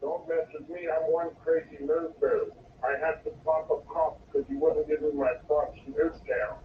Don't mess with me, I'm one crazy nerd bear. I had to pop a cop because he wasn't giving my props nerd down.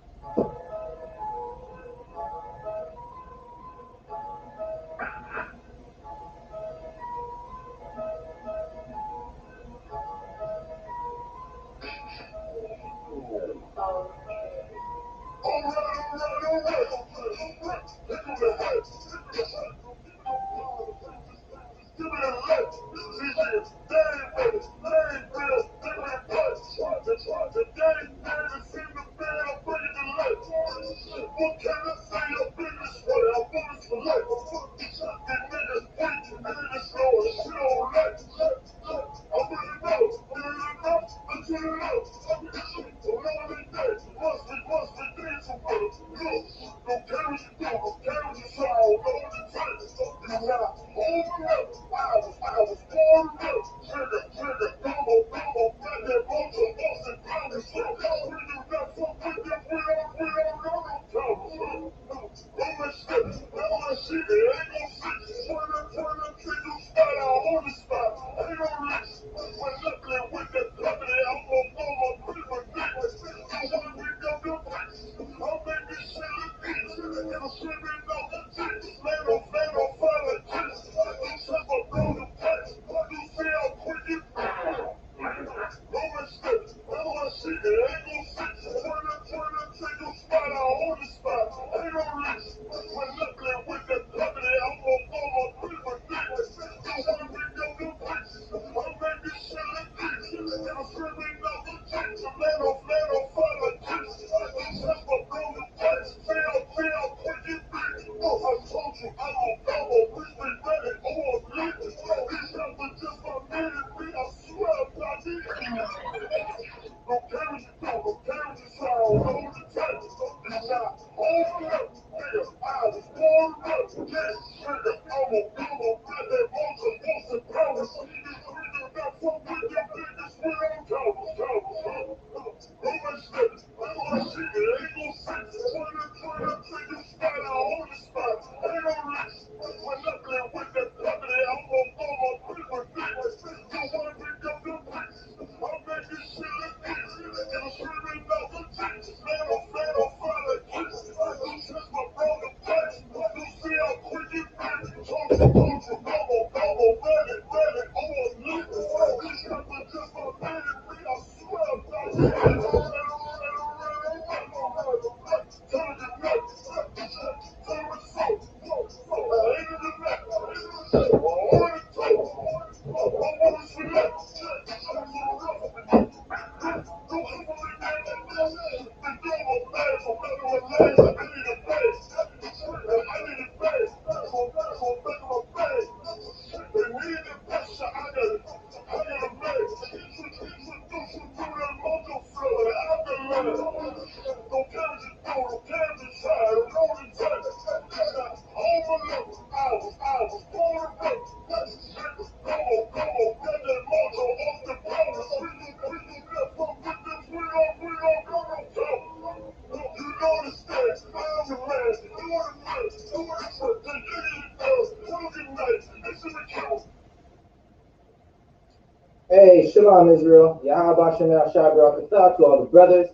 Hey, Shalom Israel. Yahweh Shem Yahshai Barakatah to all the brothers.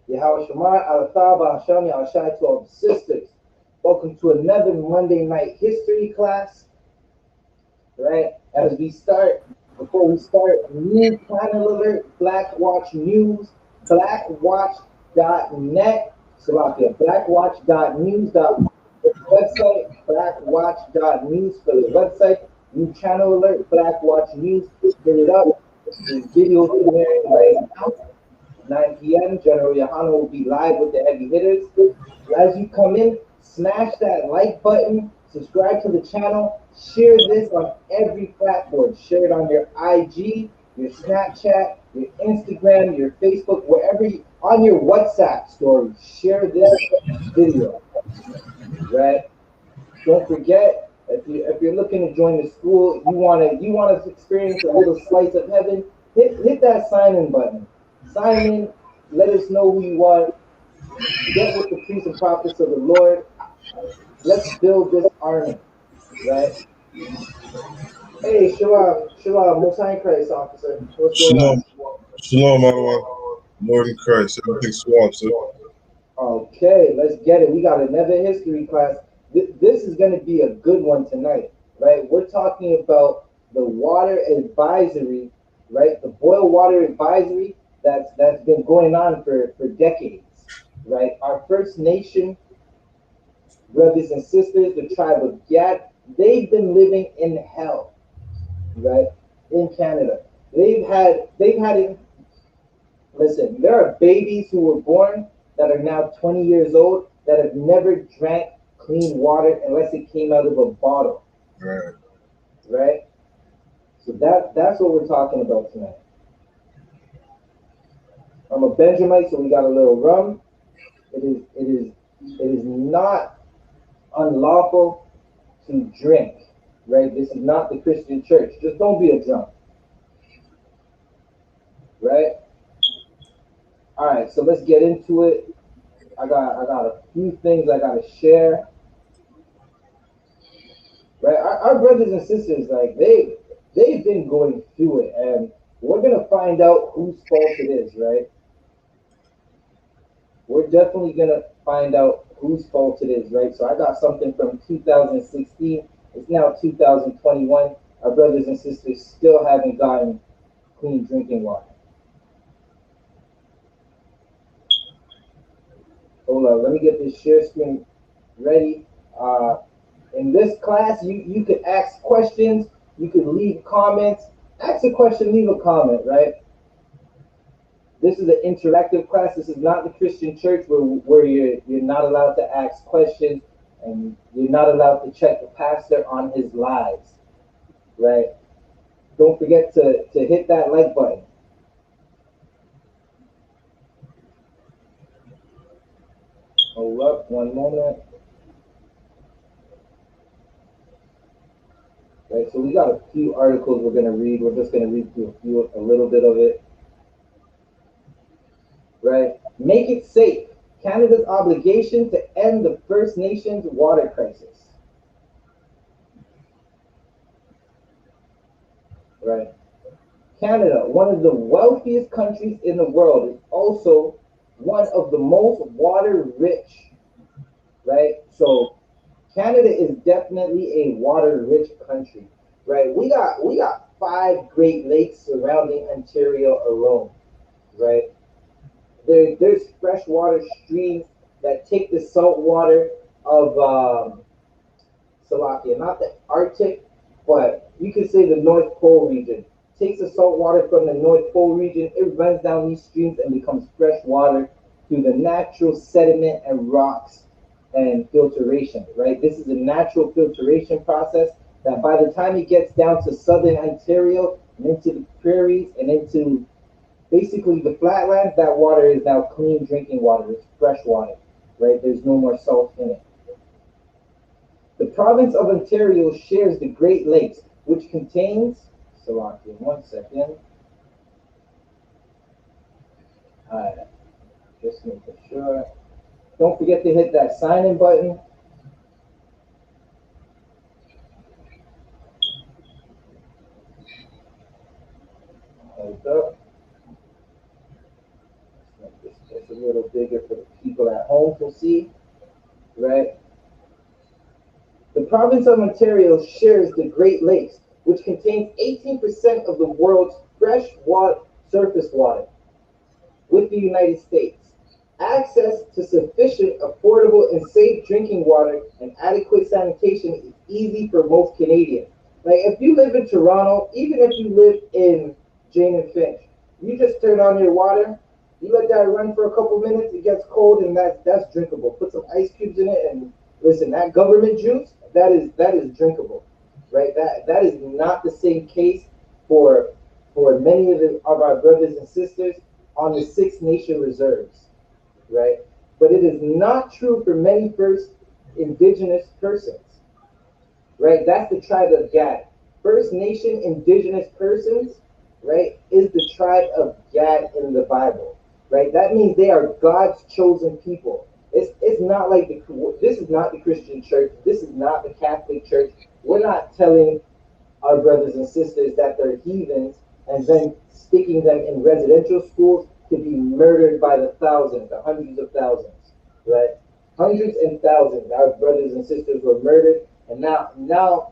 Yahweh Shemar Alatah Hashem Yahshai to all the sisters. Welcome to another Monday night history class. Right? As we start, before we start, new channel alert, Black Watch News, blackwatch.net, Salakia, blackwatch.news. Website, blackwatch.news for the website. New channel alert, Black Watch News. Hit it up. This video premiering right now, 9 p.m. General YAHANNA will be live with the heavy hitters. As you come in, smash that like button, subscribe to the channel, share this on every platform. Share it on your IG, your Snapchat, your Instagram, your Facebook, wherever on your WhatsApp story. Share this video, right? Don't forget, if you're looking to join the school, you want to experience a little slice of heaven, hit that sign in button. Sign in, let us know who you are. Get with the priests and prophets of the Lord. Let's build this army, right? Hey, Shalom, Most High in Christ, officer. What's going on? Shalom, Adonai. Lord in Christ. Everything's swab, sir. Okay, let's get it. We got another history class. This is going to be a good one tonight, right? We're talking about the water advisory, right? The boil water advisory that's been going on for decades, right? Our First Nation brothers and sisters, the tribe of Gad, they've been living in hell, right? In Canada. They've had it. Listen, there are babies who were born that are now 20 years old that have never drank clean water unless it came out of a bottle. Right. Right? So that's what we're talking about tonight. I'm a Benjamite, so we got a little rum. It is not unlawful to drink, right? This is not the Christian church. Just don't be a drunk, right? All right, so let's get into it. I got a few things I gotta share, right? Our brothers and sisters, like they've been going through it, and we're gonna find out whose fault it is, right? We're definitely gonna find out whose fault it is, right? So I got something from 2016. It's now 2021. Our brothers and sisters still haven't gotten clean drinking water. Hold on, let me get this share screen ready. In this class, you could ask questions, you could leave comments. Ask a question, leave a comment, right? This is an interactive class. This is not the Christian church where you're not allowed to ask questions and you're not allowed to check the pastor on his lies, right? Don't forget to hit that like button. Hold up, one moment. Right, so we got a few articles we're gonna read. We're just gonna read through a little bit of it. Right, make it safe. Canada's obligation to end the First Nations water crisis. Right, Canada, one of the wealthiest countries in the world, is also one of the most water rich. Right, so Canada is definitely a water rich country. Right, we got 5 Great Lakes surrounding Ontario alone. Right, there's freshwater streams that take the salt water of Slovakia, not the Arctic, but you could say the North Pole region. Takes the salt water from the North Pole region, it runs down these streams and becomes fresh water through the natural sediment and rocks and filtration, right? This is a natural filtration process that by the time it gets down to southern Ontario and into the prairies and into basically the flatlands, that water is now clean drinking water. It's fresh water, right? There's no more salt in it. The province of Ontario shares the Great Lakes, which contains, Slovakia, one second. Just making sure. Don't forget to hit that sign-in button. Hold up. Let's make this just a little bigger for the people at home to see, right? The province of Ontario shares the Great Lakes, which contains 18% of the world's fresh water, surface water, with the United States. Access to sufficient, affordable, and safe drinking water and adequate sanitation is easy for most Canadians. Like if you live in Toronto, even if you live in Jane and Finch, you just turn on your water, you let that run for a couple minutes, it gets cold, and that's drinkable. Put some ice cubes in it, and listen, that government juice, that is drinkable, right? That is not the same case for many of our brothers and sisters on the Six Nation reserves, right? But it is not true for many First Indigenous persons, right? That's the tribe of Gad. First Nation Indigenous persons, right, is the tribe of Gad in the Bible, right? That means they are God's chosen people. It's not like this is not the Christian church. This is not the Catholic church. We're not telling our brothers and sisters that they're heathens and then sticking them in residential schools to be murdered by the thousands, the hundreds of thousands, right? Hundreds and thousands. Our brothers and sisters were murdered, and now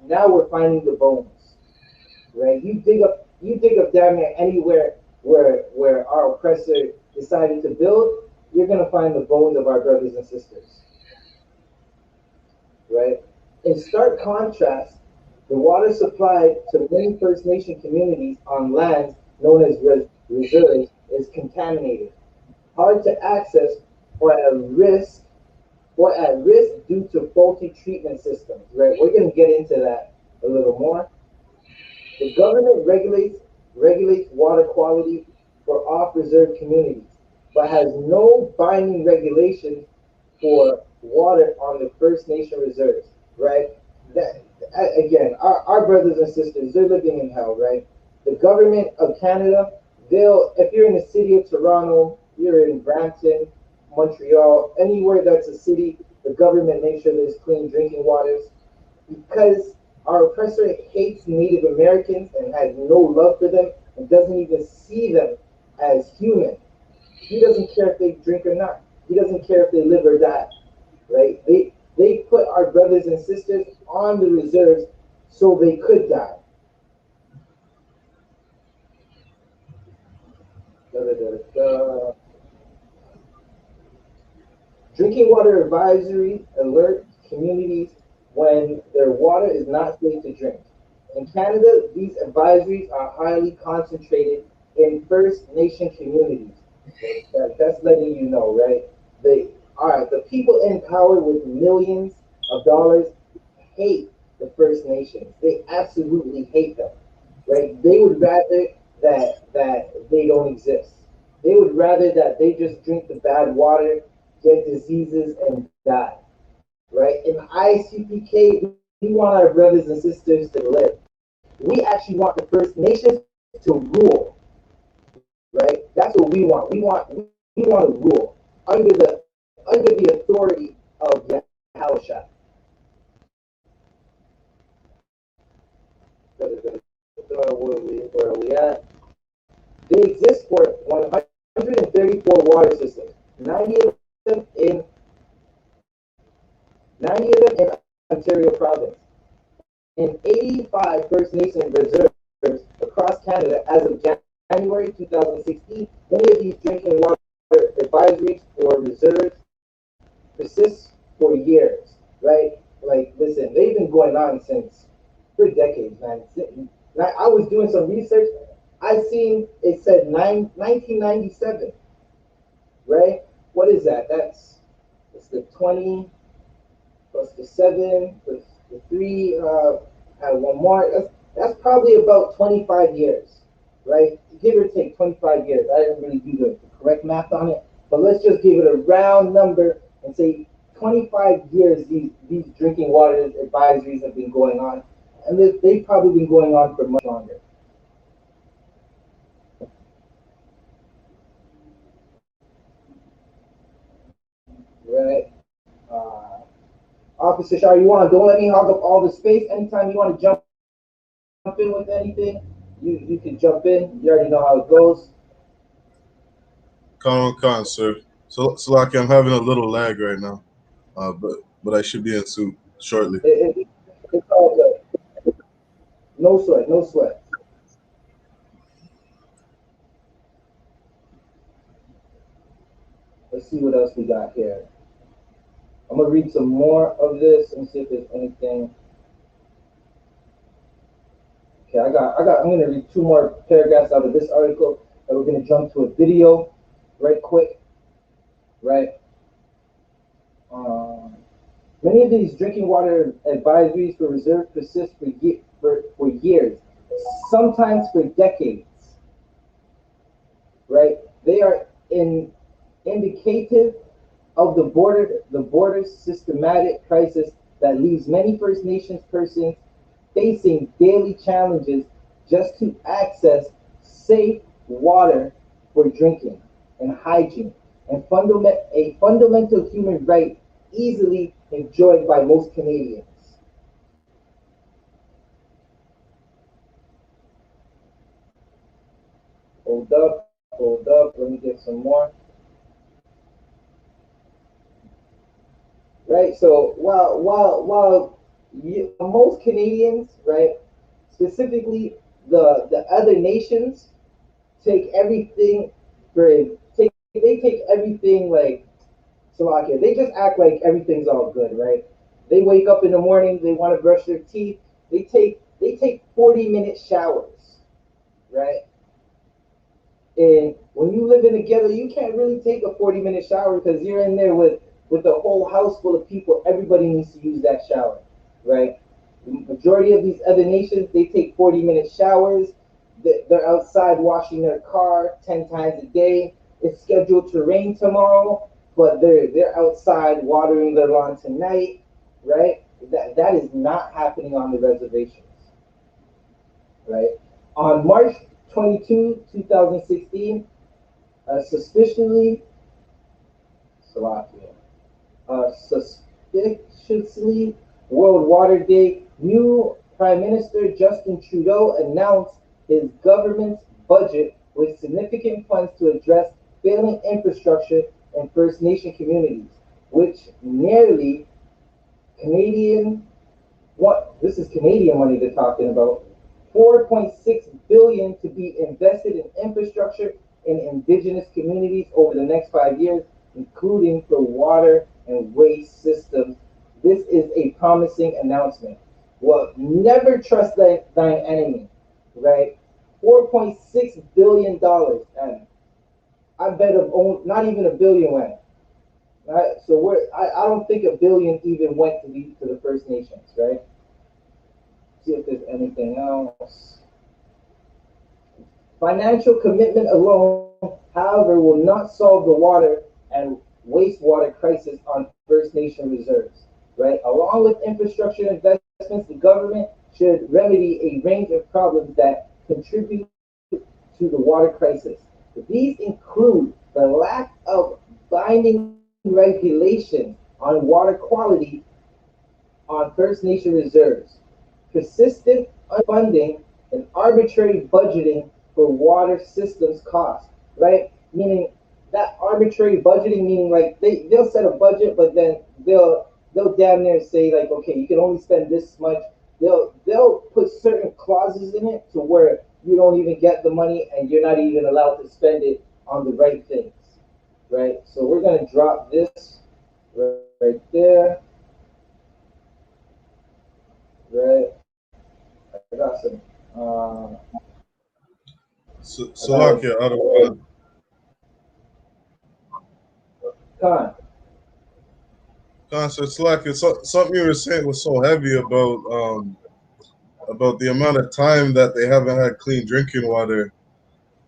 we're finding the bones, right? You dig up down there anywhere where our oppressor decided to build, you're gonna find the bones of our brothers and sisters, right? In stark contrast, the water supplied to many First Nation communities on lands known as reserves is contaminated, hard to access, or at risk due to faulty treatment systems. Right? We're going to get into that a little more. The government regulates water quality for off-reserve communities. but has no binding regulations for water on the First Nation reserves, right? That again, our brothers and sisters, they're living in hell, right? The government of Canada, they'll if you're in the city of Toronto, you're in Brampton, Montreal, anywhere that's a city, the government makes sure there's clean drinking waters because our oppressor hates Native Americans and has no love for them and doesn't even see them as human. He doesn't care if they drink or not. He doesn't care if they live or die, right? They put our brothers and sisters on the reserves so they could die. Da, da, da, da. Drinking water advisory alert communities when their water is not safe to drink. In Canada, these advisories are highly concentrated in First Nation communities. That's letting you know, right? The people in power with millions of dollars hate the First Nations. They absolutely hate them, right? They would rather that they don't exist. They would rather that they just drink the bad water, get diseases, and die, right? In ISUPK, we want our brothers and sisters to live. We actually want the First Nations to rule, right? That's what we want. We want to rule under the authority of Yahushua. Where are we at? They exist for 134 water systems. 90 of them in 90 of them in Ontario province, and 85 First Nation reserves across Canada as of January 2016. Many of these drinking water advisories for reserves persist for years, right? Like, listen, they've been going on since for decades, man. I was doing some research. I seen it said 1997, right? What is that? It's the 20 plus the 7 plus the 3, add one more. That's probably about 25 years, right? Give or take 25 years. I didn't really do the correct math on it, but let's just give it a round number and say 25 years these drinking water advisories have been going on, and they've probably been going on for much longer, right? Officer Shar, don't let me hog up all the space. Anytime you want to jump in with anything, you can jump in. You already know how it goes. Con, sir. So like I'm having a little lag right now, but I should be in suit shortly. It's all good. No sweat, no sweat. Let's see what else we got here. I'm gonna read some more of this and see if there's anything. Okay, I'm gonna read two more paragraphs out of this article, and we're gonna jump to a video right quick, right? Um, Many of these drinking water advisories for reserve persist for years, sometimes for decades, right? They are indicative of the border systematic crisis that leaves many First Nations persons facing daily challenges just to access safe water for drinking and hygiene, and a fundamental human right easily enjoyed by most Canadians. Hold up, let me get some more. Right? So while most Canadians, right, specifically the other nations, take everything for take they take everything like Slovakia. They just act like everything's all good, right? They wake up in the morning, they want to brush their teeth. They take 40-minute showers, right? And when you live in a ghetto, you can't really take a 40-minute shower because you're in there with a whole house full of people. Everybody needs to use that shower, right? The majority of these other nations, they take 40-minute showers. They're outside washing their car 10 times a day. It's scheduled to rain tomorrow, but they're outside watering their lawn tonight, right? That is not happening on the reservations, right? On March 22, 2016, suspiciously, Slovakia, suspiciously World Water Day, new Prime Minister Justin Trudeau announced his government's budget with significant funds to address failing infrastructure in First Nation communities, which nearly Canadian, what this is Canadian money they're talking about, 4.6 billion to be invested in infrastructure in indigenous communities over the next 5 years, including for water and waste systems. This is a promising announcement. Well, never trust thine enemy, right? $4.6 billion, and I bet not even a billion went. Right? So I don't think a billion even went to the First Nations, right? See if there's anything else. Financial commitment alone, however, will not solve the water and wastewater crisis on First Nation reserves, right? Along with infrastructure investments, the government should remedy a range of problems that contribute to the water crisis. These include the lack of binding regulations on water quality on First Nation reserves, persistent funding, and arbitrary budgeting for water systems costs, right? Meaning that arbitrary budgeting, meaning like they'll set a budget, but then they'll damn near say like, okay, you can only spend this much. They'll put certain clauses in it to where you don't even get the money and you're not even allowed to spend it on the right things, right? So we're gonna drop this right there, right? I got some. Salakia, out of Con. concert Salakia, something you were saying was so heavy about the amount of time that they haven't had clean drinking water.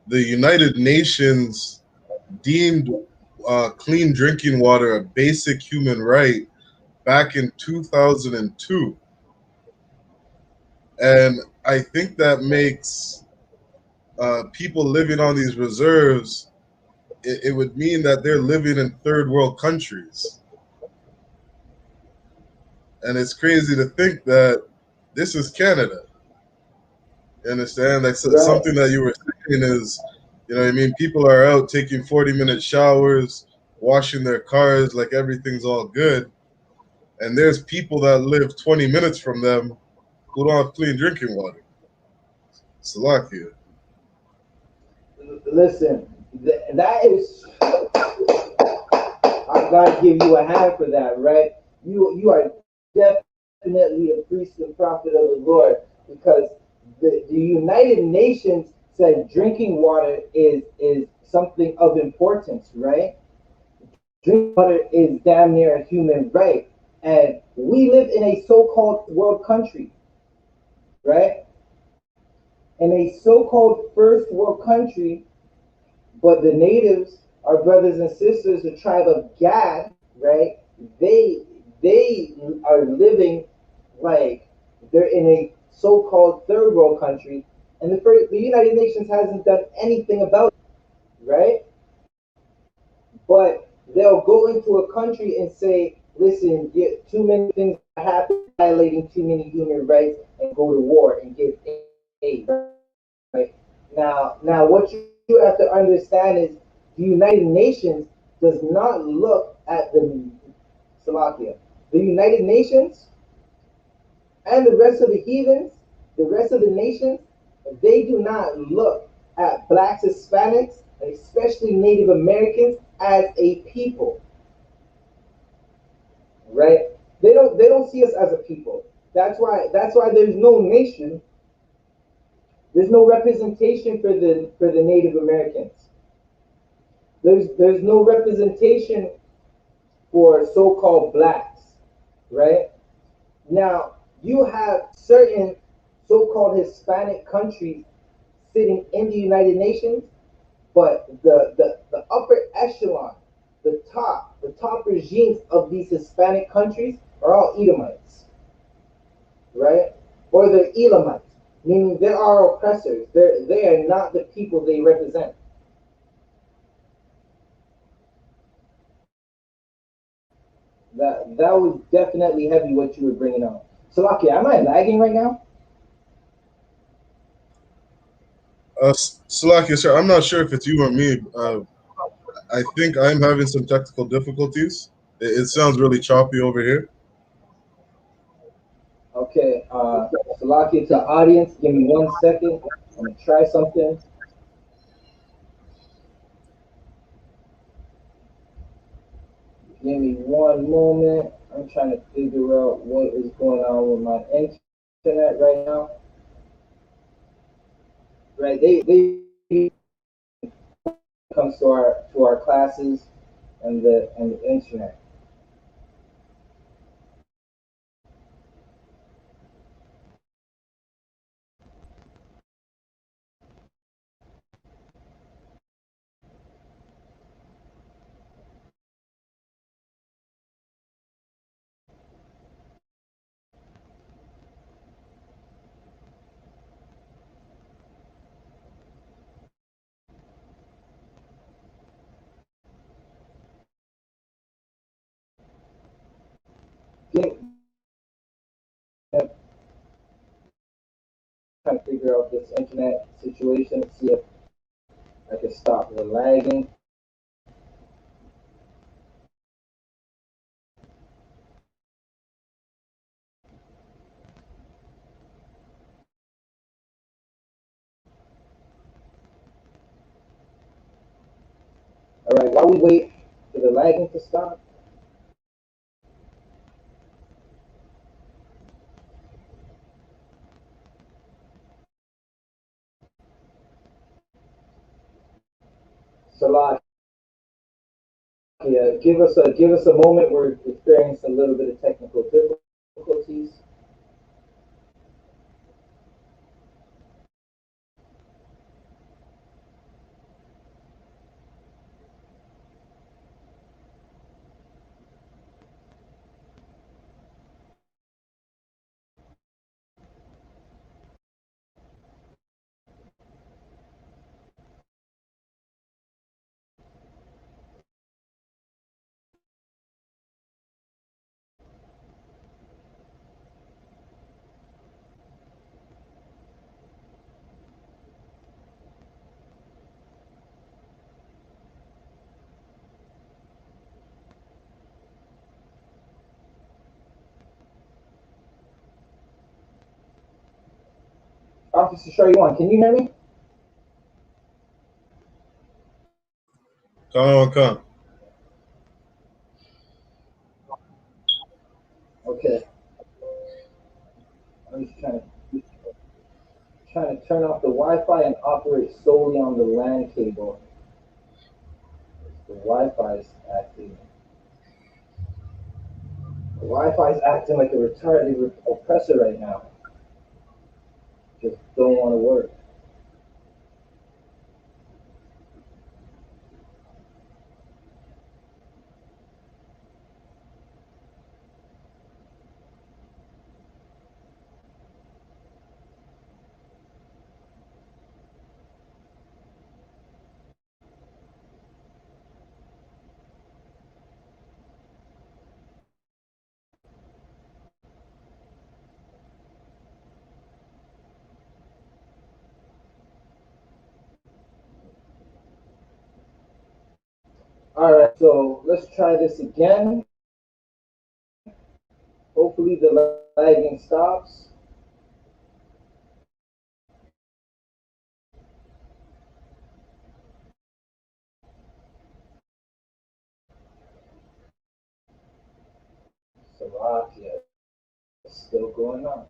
The United Nations deemed clean drinking water a basic human right back in 2002. And I think that makes people living on these reserves, it would mean that they're living in third world countries. And it's crazy to think that this is Canada. You understand? Like Right. something that you were saying is, I mean, people are out taking 40-minute showers, washing their cars like everything's all good. And there's people that live 20 minutes from them who don't have clean drinking water. Salakia. Listen, that is, I gotta give you a hand for that, right? You are definitely a priest and prophet of the Lord, because the United Nations said drinking water is something of importance, right? Drinking water is damn near a human right, and we live in a so-called world country, right? In a so-called first world country, but the natives, our brothers and sisters, the tribe of Gad, right? They they are living like they're in a so-called third world country, and the United Nations hasn't done anything about it, right? But they'll go into a country and say, "Listen, get too many things happen, violating too many human rights, and go to war and get aid." Right? Now, what you have to understand is the United Nations does not look at the Slovakia. The United Nations and the rest of the heathens, the rest of the nations, they do not look at blacks, Hispanics, and especially Native Americans as a people, right? They don't see us as a people. That's why there's no nation. There's no representation for the Native Americans. There's no representation for so-called blacks, right? Now you have certain so-called Hispanic countries sitting in the United Nations, but the upper echelon, the top regimes of these Hispanic countries are all Edomites, right? Or they're Elamites, meaning they are oppressors. They are not the people they represent. That was definitely heavy what you were bringing up. Salaki, am I lagging right now? Salakia, sir, I'm not sure if it's you or me. I think I'm having some technical difficulties. It sounds really choppy over here. Okay, Salaki to audience, give me 1 second. I'm gonna try something. Give me one moment. I'm trying to figure out what is going on with my internet right now. Right, they comes to our classes and the internet. Get, trying to figure out this internet situation, see if I can stop the lagging. All right, while we wait for the lagging to stop, Salah, yeah, give us a moment. We're experiencing a little bit of technical difficulties. Officer Shariwan, can you hear me? Come. Okay, I'm just trying to turn off the Wi-Fi and operate solely on the LAN cable. The Wi-Fi is acting. The Wi-Fi is acting like a retarded oppressor right now. Just don't want to work. All right, so let's try this again. Hopefully the lagging stops. Slovakia is still going on.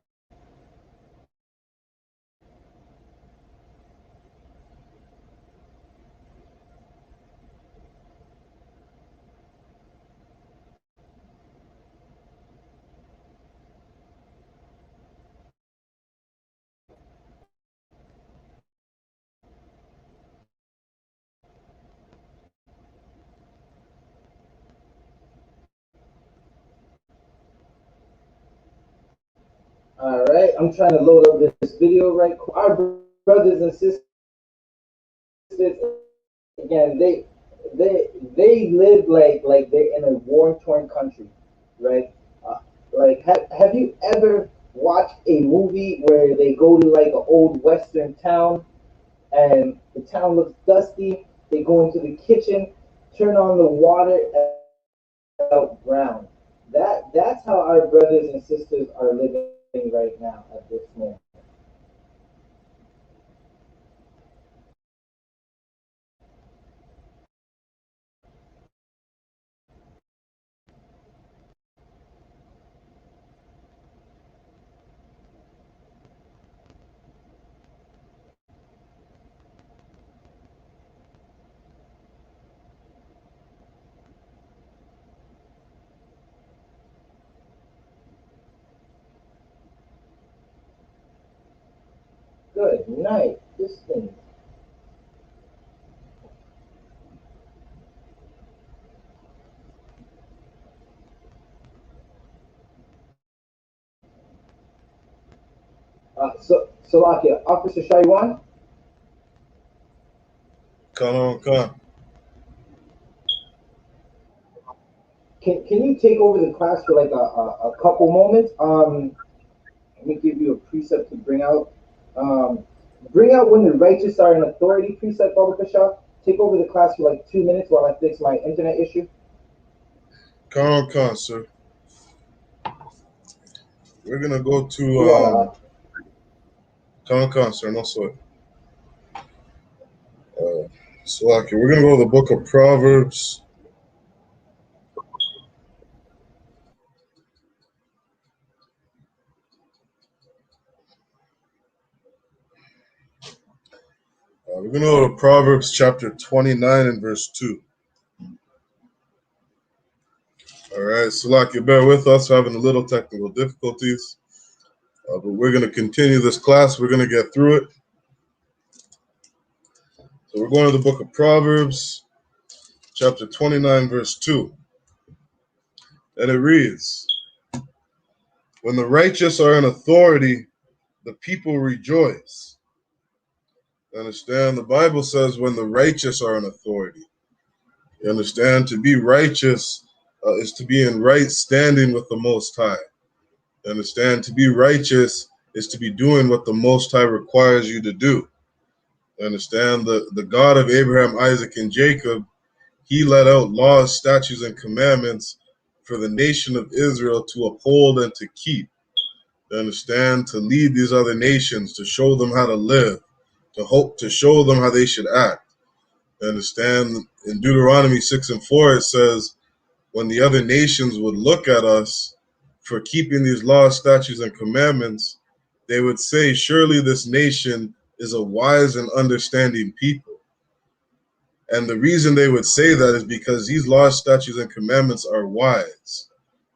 I'm trying to load up this video right quick. Our brothers and sisters, again, they live like they're in a war-torn country, right? Like, have you ever watched a movie where they go to like an old western town and the town looks dusty? They go into the kitchen, turn on the water, and out brown. That's how our brothers and sisters are living right now at this moment. Good night. This thing. Salakia, Officer Shaiwan, Come. can you take over the class for like a couple moments? Let me give you a precept to bring out. Bring out when the righteous are in authority. Precept, Baba Kasha. Take over the class for like 2 minutes while I fix my internet issue. Come, sir. We're gonna go The water. to come, sir. No sweat. Salaki, we're gonna go to the book of Proverbs. We're gonna go to Proverbs chapter 29 and verse 2. All right, Salaki, bear with us. We're having a little technical difficulties, but we're gonna continue this class. We're gonna get through it. So we're going to the book of Proverbs, chapter 29, verse 2. And it reads, "When the righteous are in authority, the people rejoice." You understand? The Bible says when the righteous are in authority. You understand? To be righteous is to be in right standing with the Most High. You understand? To be righteous is to be doing what the Most High requires you to do. You understand? The God of Abraham, Isaac, and Jacob, he let out laws, statutes, and commandments for the nation of Israel to uphold and to keep. You understand? To lead these other nations, to show them how to live, to show them how they should act. You understand? In Deuteronomy 6 and 4, it says, when the other nations would look at us for keeping these laws, statutes, and commandments, they would say, surely this nation is a wise and understanding people. And the reason they would say that is because these laws, statutes, and commandments are wise.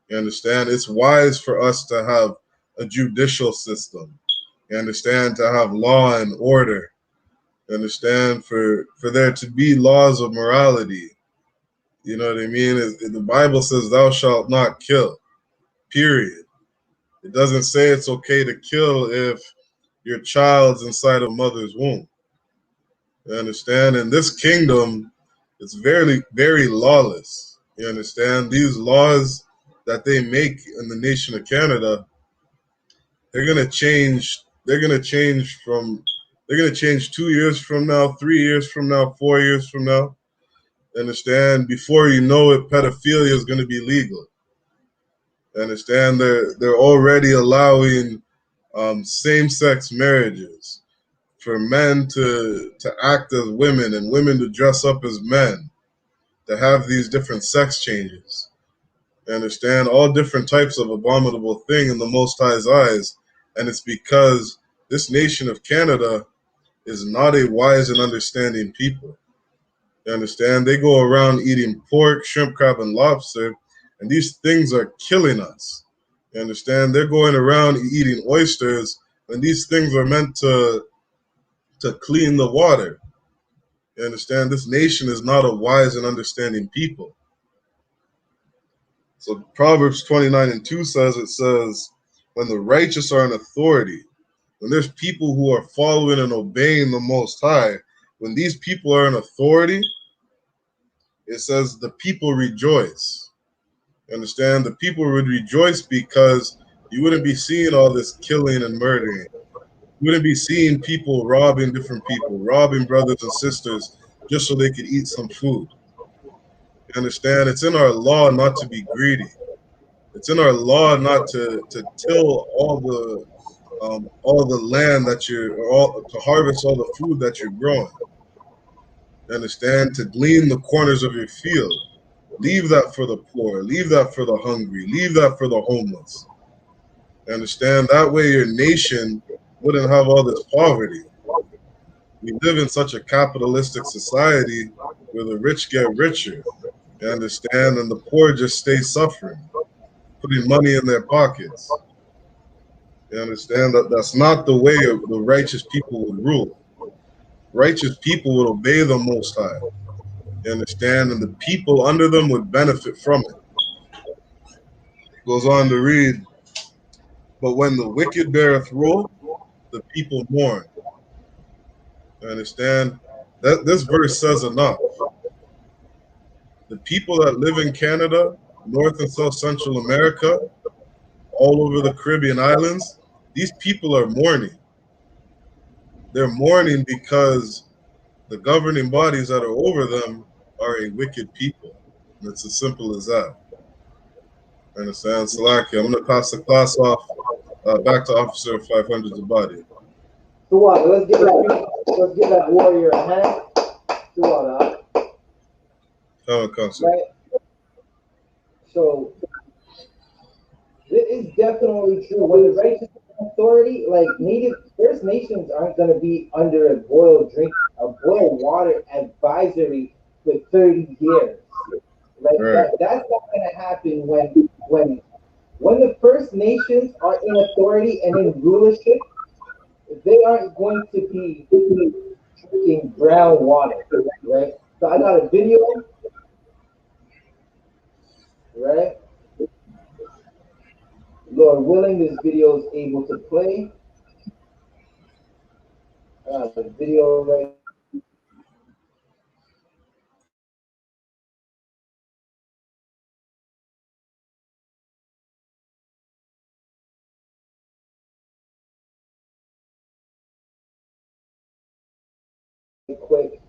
You understand? It's wise for us to have a judicial system. You understand? To have law and order. You understand? For there to be laws of morality. You know what I mean? The Bible says, thou shalt not kill, period. It doesn't say it's okay to kill if your child's inside a mother's womb. You understand? In this kingdom, it's very, very lawless. You understand? These laws that they make in the nation of Canada, they're gonna change. They're gonna change 2 years from now, 3 years from now, 4 years from now. Understand? Before you know it, pedophilia is going to be legal. Understand? They're already allowing same-sex marriages for men to act as women and women to dress up as men, to have these different sex changes. Understand? All different types of abominable thing in the Most High's eyes, and it's because this nation of Canada is not a wise and understanding people. You understand? They go around eating pork, shrimp, crab, and lobster, and these things are killing us. You understand? They're going around eating oysters, and these things are meant to clean the water. You understand? This nation is not a wise and understanding people. So Proverbs 29 and 2 says, when the righteous are in authority, when there's people who are following and obeying the Most High, when these people are in authority, it says the people rejoice. You understand? The people would rejoice because you wouldn't be seeing all this killing and murdering. You wouldn't be seeing people robbing different people, robbing brothers and sisters just so they could eat some food. You understand? It's in our law not to be greedy. It's in our law not to till all the land that you're, or all, to harvest all the food that you're growing. You understand? To glean the corners of your field. Leave that for the poor. Leave that for the hungry. Leave that for the homeless. You understand? That way your nation wouldn't have all this poverty. We live in such a capitalistic society where the rich get richer. You understand? And the poor just stay suffering, putting money in their pockets. You understand? That's not the way the righteous people would rule. Righteous people would obey the Most High. You understand? And the people under them would benefit from it. Goes on to read, but when the wicked beareth rule, the people mourn. You understand? That this verse says enough. The people that live in Canada, North and South Central America, all over the Caribbean islands, these people are mourning. They're mourning because the governing bodies that are over them are a wicked people. And it's as simple as that. Understand? Salaki, I'm going to pass the class off back to Officer 500 Zabadi. So what? Let's give that warrior a hand. So what? Right? So it is definitely true. When the righteous authority, like First Nations aren't going to be under a boil water advisory for 30 years. Like Right. that's not going to happen when the First Nations are in authority and in rulership. They aren't going to be drinking brown water, right? So I got a video, right? Lord willing, this video is able to play. I got a video right quick.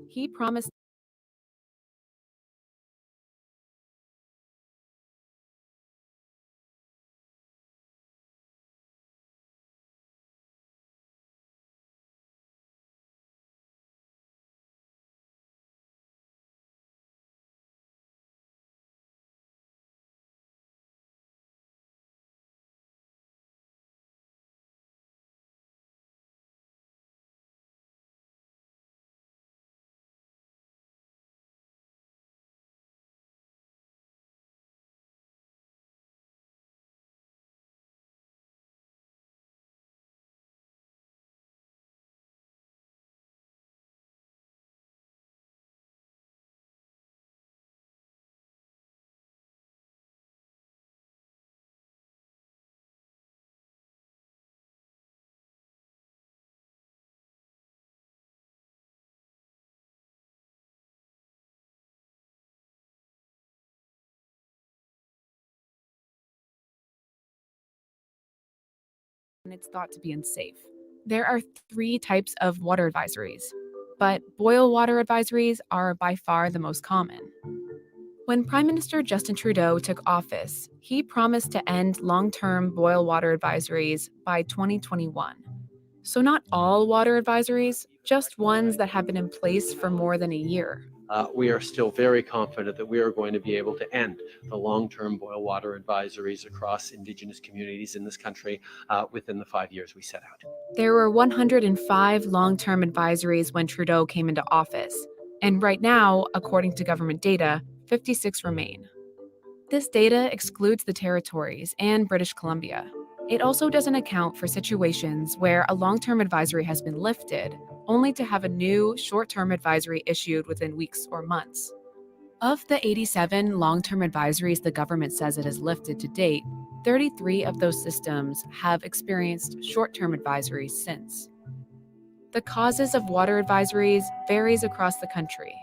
He promised it's thought to be unsafe. There are 3 types of water advisories, but boil water advisories are by far the most common. When Prime Minister Justin Trudeau took office, he promised to end long-term boil water advisories by 2021. So not all water advisories, just ones that have been in place for more than a year. We are still very confident that we are going to be able to end the long-term boil water advisories across Indigenous communities in this country within the 5 years we set out. There were 105 long-term advisories when Trudeau came into office, and right now, according to government data, 56 remain. This data excludes the territories and British Columbia. It also doesn't account for situations where a long-term advisory has been lifted, only to have a new short-term advisory issued within weeks or months. Of the 87 long-term advisories the government says it has lifted to date, 33 of those systems have experienced short-term advisories since. The causes of water advisories varies across the country.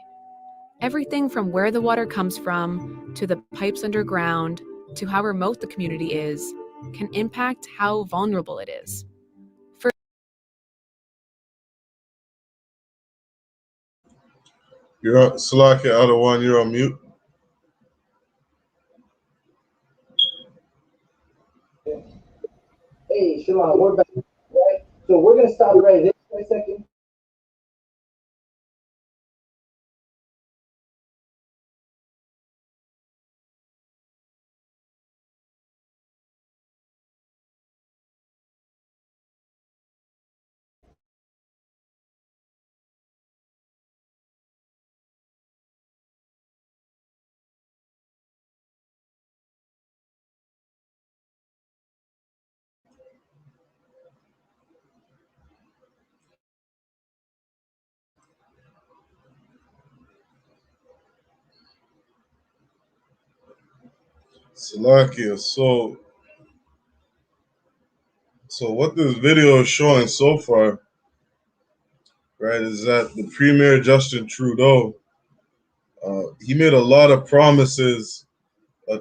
Everything from where the water comes from, to the pipes underground, to how remote the community is, can impact how vulnerable it is. You're on, Salaki, out of one, you're on mute. Hey, Shalom, we're back. Right? So we're gonna stop right there for a second. Salakia, so what this video is showing so far, right, is that the Premier Justin Trudeau, he made a lot of promises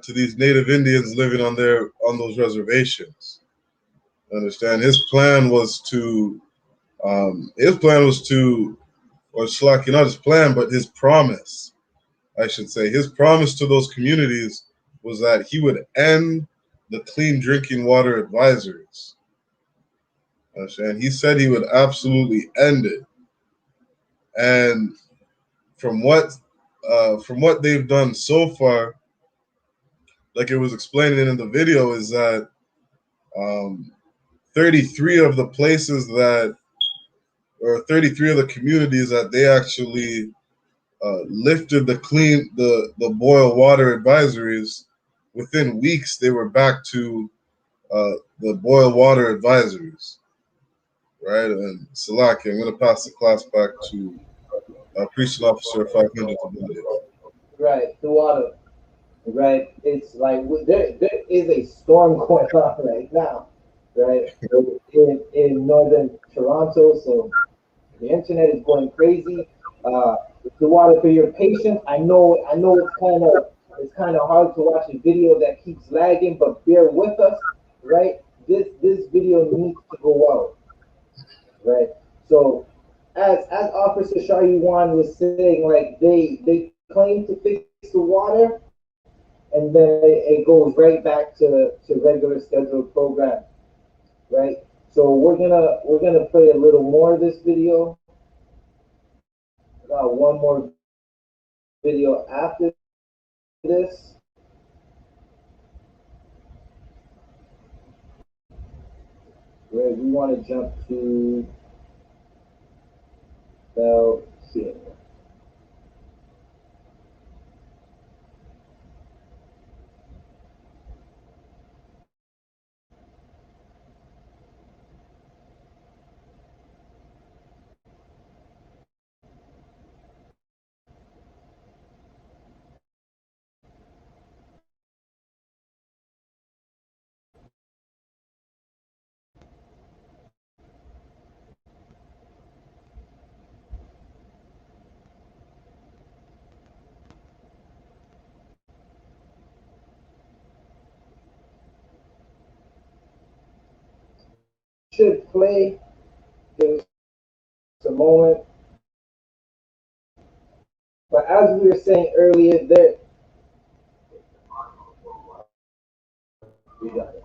to these Native Indians living on those reservations. Understand? His plan was to, or Slaki, not his plan, but his promise, I should say. His promise to those communities was that he would end the clean drinking water advisories. Understand? He said he would absolutely end it. And from what they've done so far, like it was explained in the video, is that 33 of the places that, or 33 of the communities that they actually lifted the boil water advisories, within weeks they were back to the boil water advisories, right? And Salaki, I'm going to pass the class back to Preaching Officer 500 to believe. Right, the water. Right, it's like there is a storm going on right now, right? In northern Toronto, so the internet is going crazy. The water, for your patience, I know it's kind of hard to watch a video that keeps lagging, but bear with us, right? This video needs to go out, right? So as Officer Shayuan was saying, like they claim to fix the water, and then it goes right back to regular scheduled program, right? So we're gonna play a little more of this video. One more video after this. Where we want to jump to about here. should play. Give us a moment. But as we were saying earlier, there. We got it.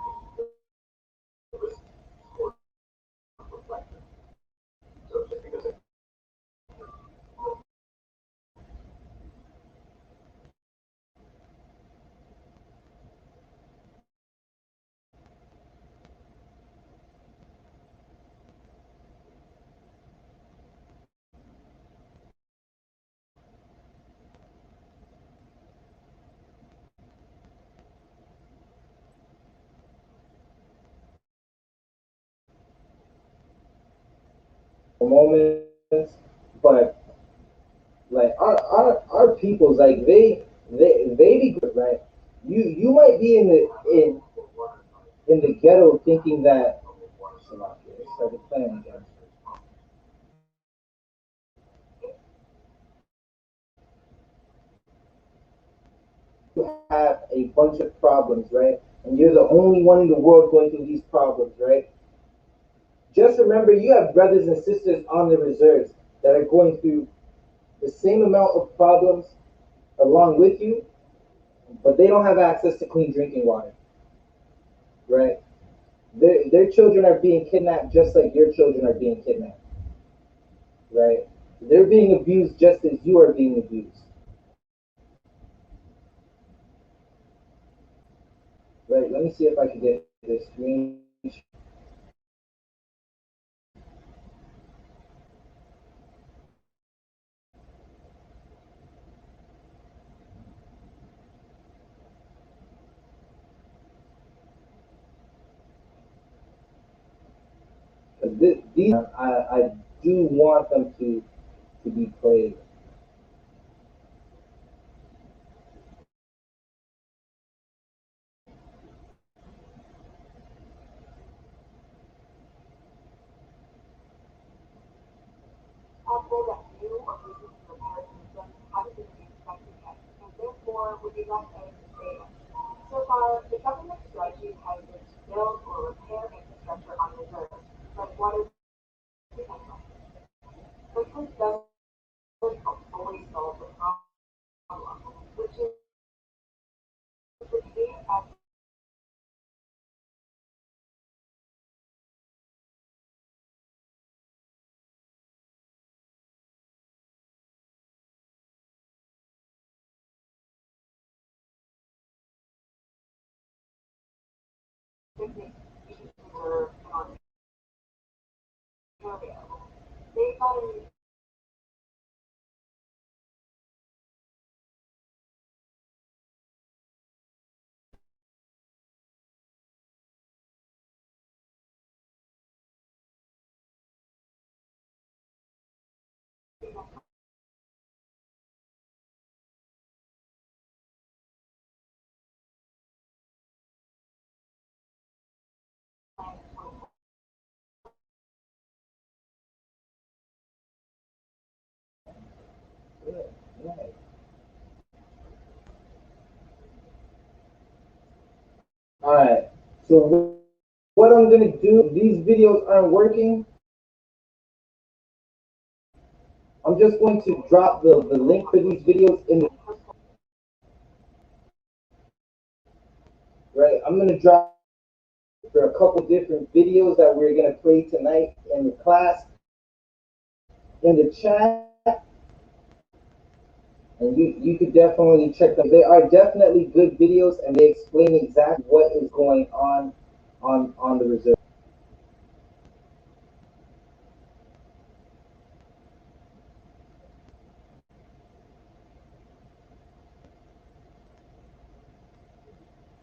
Moments, but like our peoples, like they be good, right? You might be in the ghetto thinking that it started playing again. You have a bunch of problems, right? And you're the only one in the world going through these problems, right? Just remember you have brothers and sisters on the reserves that are going through the same amount of problems along with you, but they don't have access to clean drinking water, right? Their children are being kidnapped just like your children are being kidnapped, right? They're being abused just as you are being abused, right? Let me see if I can get this screen. These I do want them to be played. Possible that new or recent repair systems haven't been used by TITHES and therefore would be less safe to data. So far, the government's strategy has been to build or repair infrastructure on reserves, like water treatment plants. But this doesn't always solve the problem, which is the case of picnic reserve in Ontario. They got a All right. So what I'm gonna do? These videos aren't working. I'm just going to drop the link for these videos in the right. I'm gonna drop for a couple different videos that we're gonna play tonight in the class in the chat, and you could definitely check them. They are definitely good videos, and they explain exactly what is going on the reserve.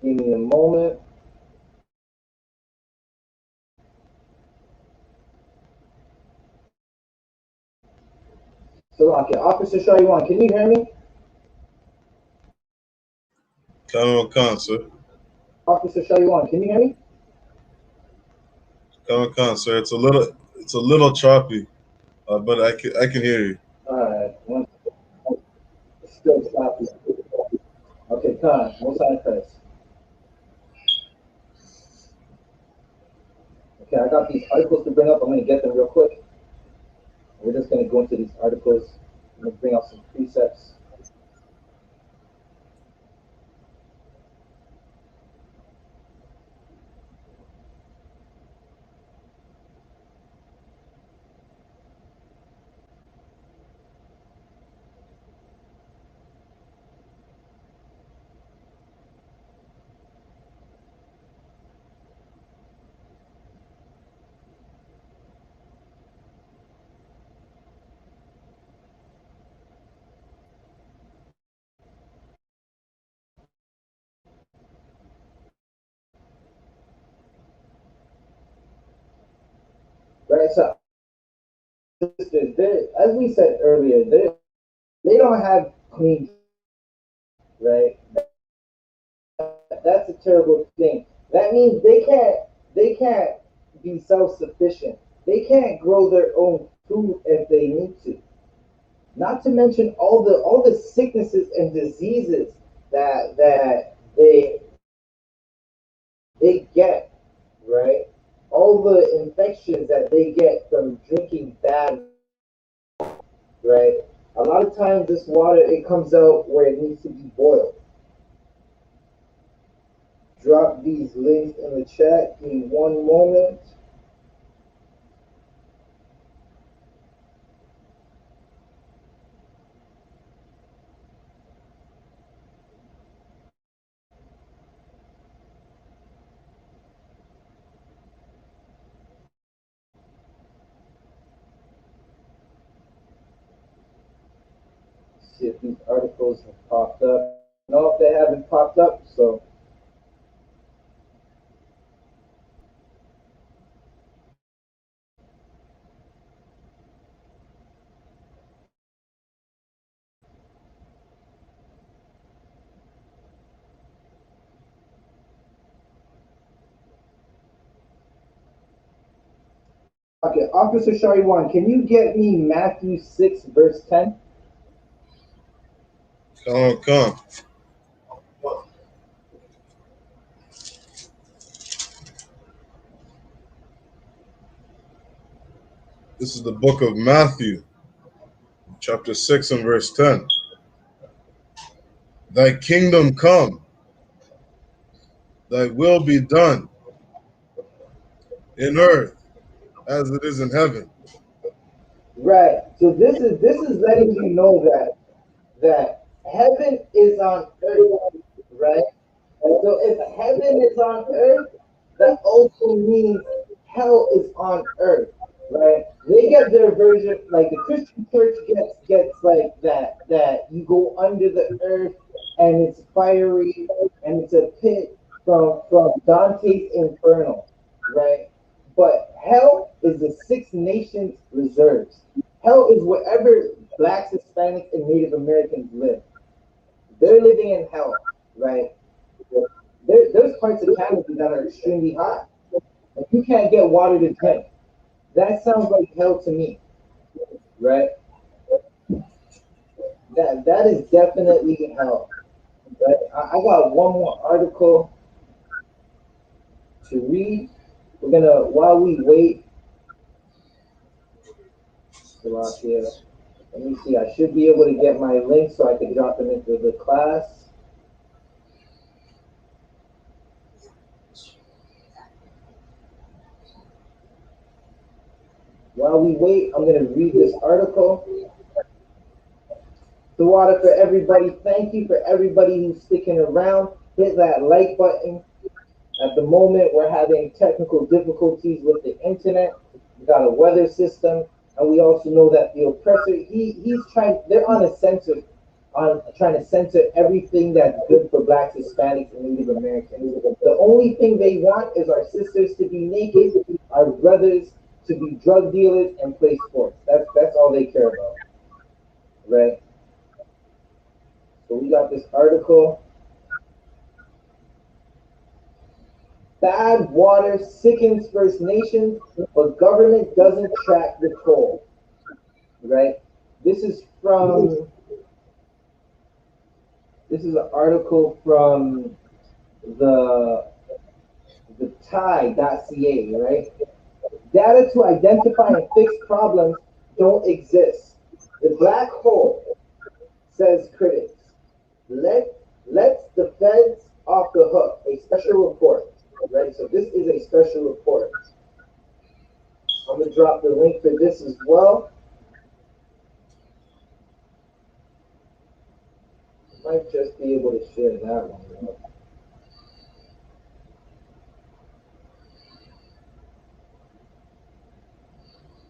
Give me a moment. So, okay, Officer Shariwan, can you hear me? Come, sir. Officer Shariwan, can you hear me? Come, sir. It's a little choppy, but I can hear you. All right, still stopping. Okay, Khan, most I press. Okay, I got these articles to bring up. I'm going to get them real quick. We're just going to go into these articles. I'm going to bring out some precepts. Right, so as we said earlier, they don't have clean, right? That's a terrible thing. That means they can't be self-sufficient. They can't grow their own food if they need to. Not to mention all the sicknesses and diseases that they get, right? All the infections that they get from drinking bad, right? A lot of times this water it comes out where it needs to be boiled. Drop these links in the chat. Give me one moment. See if these articles have popped up. No, if they haven't popped up, so okay. Officer Shariwan, can you get me Matthew 6 verse 10? Come. This is the book of Matthew, chapter 6 and verse 10. Thy kingdom come, thy will be done in earth as it is in heaven. Right. So this is letting you know that heaven is on earth, right? So if heaven is on earth, that also means hell is on earth, right? They get their version, like the Christian church gets like that you go under the earth and it's fiery and it's a pit from Dante's Inferno, right? But hell is the Six Nations reserves. Hell is wherever blacks, Hispanics, and Native Americans live. They're living in hell, right? There's parts of Canada that are extremely hot. Like you can't get water to drink. That sounds like hell to me, right? That is definitely hell. Right? I got one more article to read. We're gonna while we wait, Slovakia. Let me see. I should be able to get my link so I can drop them into the class. While we wait, I'm gonna read this article. The water for everybody. Thank you for everybody who's sticking around. Hit that like button. At the moment, we're having technical difficulties with the internet. We got a weather system, and we also know that the oppressor, he's trying. They're on a censor, on trying to censor everything that's good for blacks, Hispanics, and Native Americans. The only thing they want is our sisters to be naked, our brothers to be drug dealers and play sports. That's all they care about, right? So we got this article. Bad water sickens First Nations, but government doesn't track the toll. Right? This is from this is an article from the the Thai.ca, right? Data to identify and fix problems don't exist. The black hole, says critics, lets the feds off the hook. A special report, right? So this is a special report. I'm gonna drop the link for this as well. I might just be able to share that one.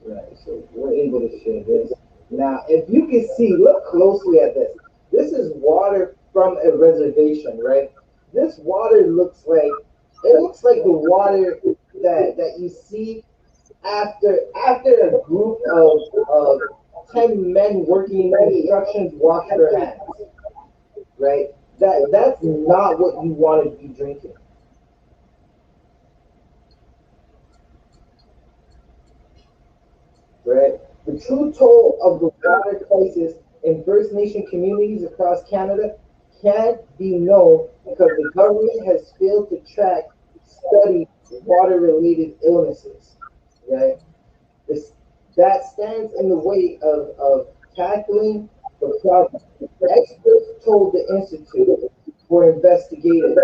Right, so we're able to share this. Now, if you can see, look closely at this. This is water from a reservation, right? This water looks like, it looks like the water that you see after a group of 10 men working in construction wash their hands, right? That's not what you want to be drinking. Right? The true toll of the water crisis in First Nation communities across Canada can't be known because the government has failed to track, study water-related illnesses. Right? This, that stands in the way of tackling the problem. Experts told the Institute for Investigative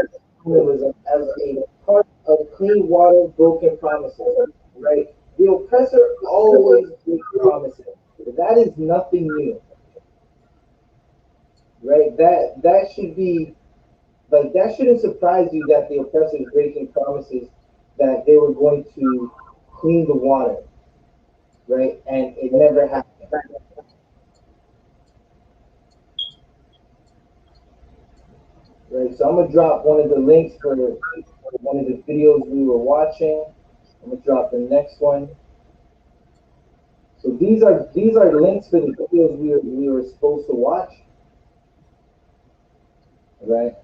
Journalism as a part of Clean Water Broken Promises. Right? The oppressor always breaks promises. That is nothing new. Right? That should be like that shouldn't surprise you that the oppressor is breaking promises that they were going to clean the water, right? And it never happened. Right. So I'm gonna drop one of the links for one of the videos we were watching. I'm gonna drop the next one. So these are links for the videos we were supposed to watch. Right.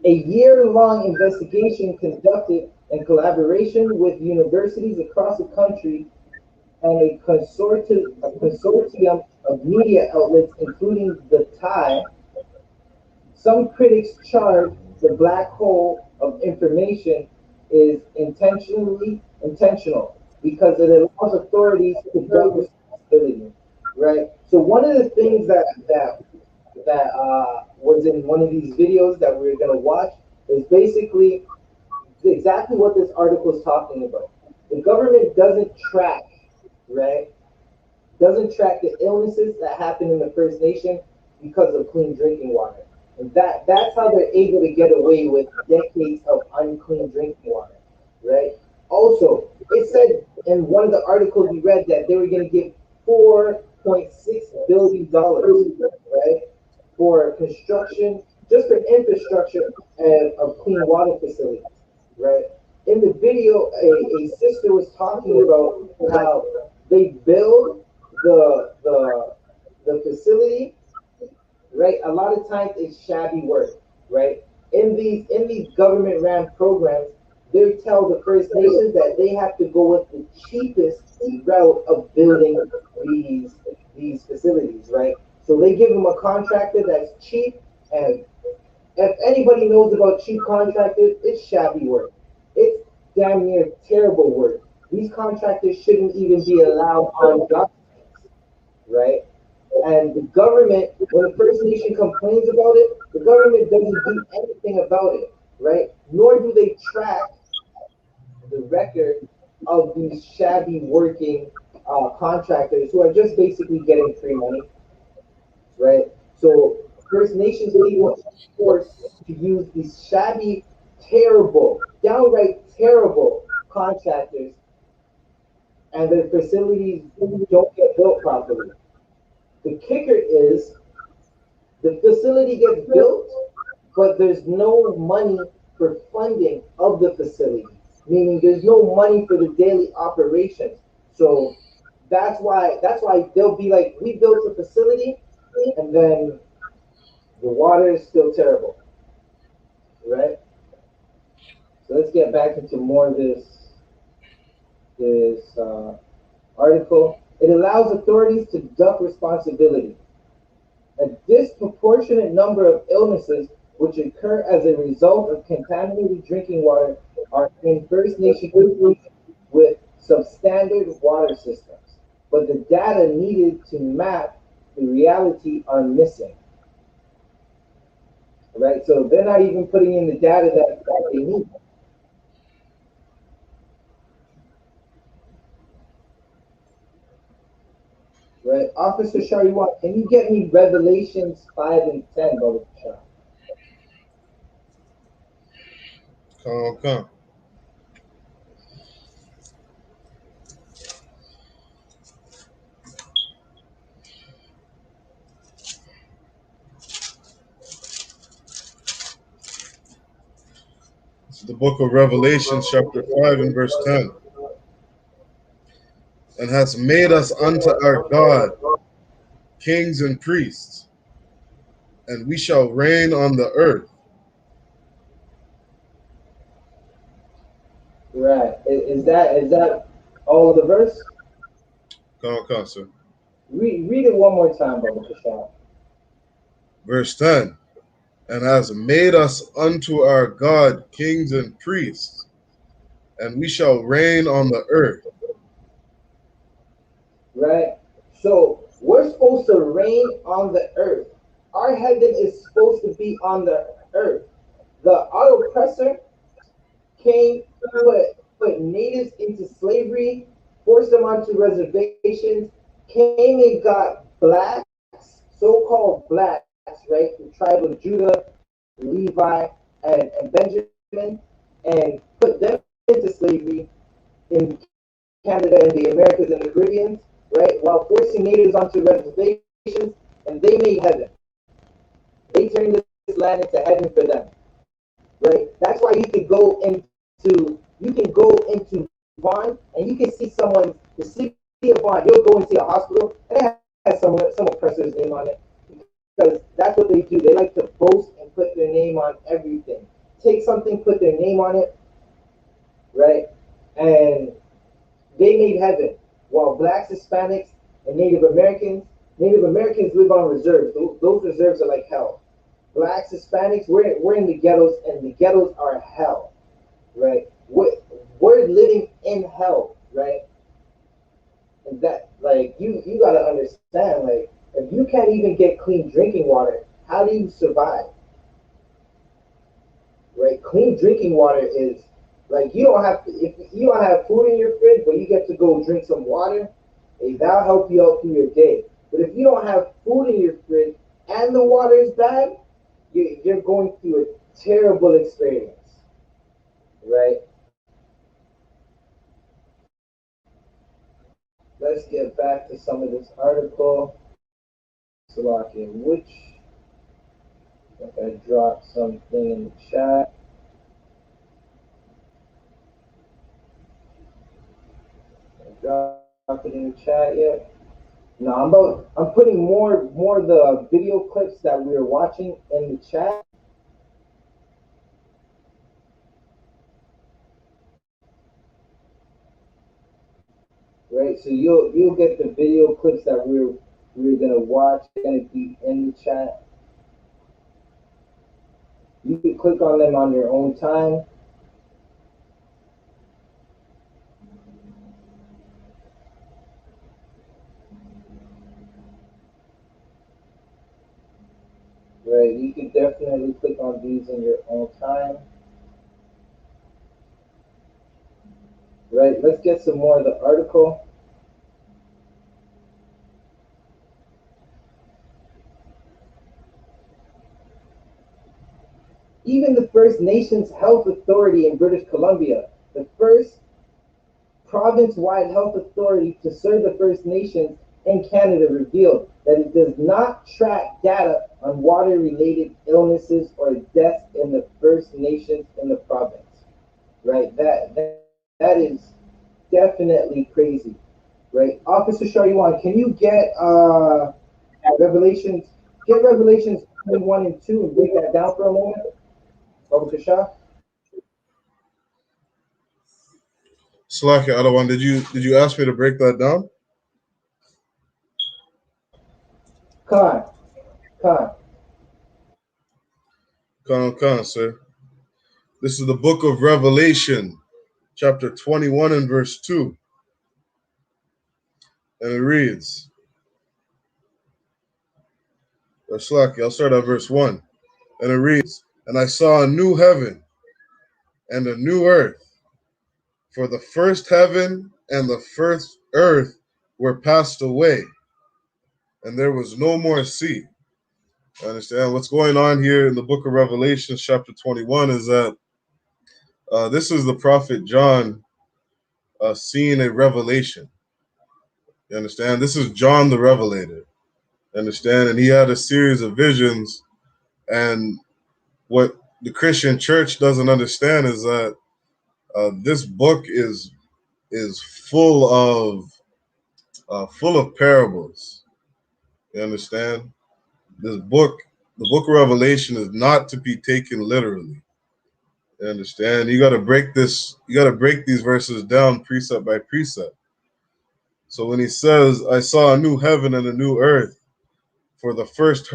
A year-long investigation conducted in collaboration with universities across the country and a consortium of media outlets, including the TIE. Some critics charge the black hole of information is intentional because it allows authorities to double responsibility, right? So one of the things that was in one of these videos that we are going to watch is basically exactly what this article is talking about. The government doesn't track, right? Doesn't track the illnesses that happen in the First Nation because of clean drinking water. And that's how they're able to get away with decades of unclean drinking water, right? Also, it said in one of the articles we read that they were going to give $4.6 billion, right, for construction, just for infrastructure of clean water facilities, right? In the video, a sister was talking about how they build the facility, right? A lot of times it's shabby work, right? In these government ran programs, they tell the First Nations that they have to go with the cheapest route of building these facilities, right? So they give them a contractor that's cheap, and if anybody knows about cheap contractors, it's shabby work. It's damn near terrible work. These contractors shouldn't even be allowed on job sites, right? And the government, when the First Nation complains about it, the government doesn't do anything about it, right? Nor do they track the record of these shabby working contractors who are just basically getting free money, right? So First Nations people are forced to use these shabby, terrible, downright terrible contractors, and their facilities don't get built properly. The kicker is the facility gets built, but there's no money for funding of the facility, meaning there's no money for the daily operations. So that's why they'll be like, we built a facility, and then the water is still terrible, right? So let's get back into more of this article. It allows authorities to duck responsibility. A disproportionate number of illnesses which occur as a result of contaminated drinking water are in First Nation communities with substandard water systems, but the data needed to map the reality are missing. Right? So they're not even putting in the data that they need. Right? Officer Shariwan, can you get me Revelations 5 and 10, Brother Shah? Come. It's the book of Revelation, chapter 5 and verse 10. And has made us unto our God kings and priests, and we shall reign on the earth. Right. Is that all of the verse? Come, sir. Read it one more time, Brother Kashab. Verse 10. And has made us unto our God kings and priests, and we shall reign on the earth. Right? So we're supposed to reign on the earth. Our heaven is supposed to be on the earth. The oppressor came, put natives into slavery, forced them onto reservations, came and got blacks, so-called blacks, right, the tribe of Judah, Levi, and Benjamin, and put them into slavery in Canada and the Americas and the Caribbean, right, while forcing natives onto reservations, and they made heaven. They turned this land into heaven for them, right? That's why you can go into Vaughn and you can see someone, the city of Vaughn. You'll go and see a hospital and it has some oppressor's name on it because that's what they do. They like to boast and put their name on everything. Take something, put their name on it, right? And they made heaven. While blacks, Hispanics, and Native Americans live on reserves. Those reserves are like hell. Blacks, Hispanics, we're in the ghettos, and the ghettos are hell, right? We're living in hell, right? And that, like, you gotta understand, like, if you can't even get clean drinking water, how do you survive, right? Clean drinking water is like you don't have to, if you don't have food in your fridge, but you get to go drink some water, hey, that'll help you out through your day. But if you don't have food in your fridge and the water is bad, you're going through a terrible experience, right? Let's get back to some of this article. Slovakia, which I think I dropped something in the chat. I dropped it in the chat yet? No, I'm putting more of the video clips that we were watching in the chat. Right, so you'll get the video clips that we're gonna watch. They're gonna be in the chat. You can click on them on your own time. Right, you can definitely click on these in your own time. Right, let's get some more of the article. Even the First Nations Health Authority in British Columbia, the first province-wide health authority to serve the First Nations in Canada, revealed that it does not track data on water-related illnesses or deaths in the First Nations in the province. Right, that is definitely crazy. Right, Officer Shariwan, can you Revelations get Revelations 1 and 2 and break that down for a moment, Officer Shah? Slakia, Adawan, did you ask me to break that down? Khan, Khan. Come, sir. This is the book of Revelation, chapter 21 and verse 2. And it reads, or Slaki, I'll start at verse 1. And it reads, and I saw a new heaven and a new earth, for the first heaven and the first earth were passed away, and there was no more sea. Understand what's going on here in the book of Revelation, chapter 21, is that this is the prophet John seeing a revelation. You understand? This is John the Revelator. Understand? And he had a series of visions. And what the Christian church doesn't understand is that this book is full of parables. You understand? This book, the book of Revelation, is not to be taken literally. You understand? You got to break this. You got to break these verses down precept by precept. So when he says, "I saw a new heaven and a new earth, for the first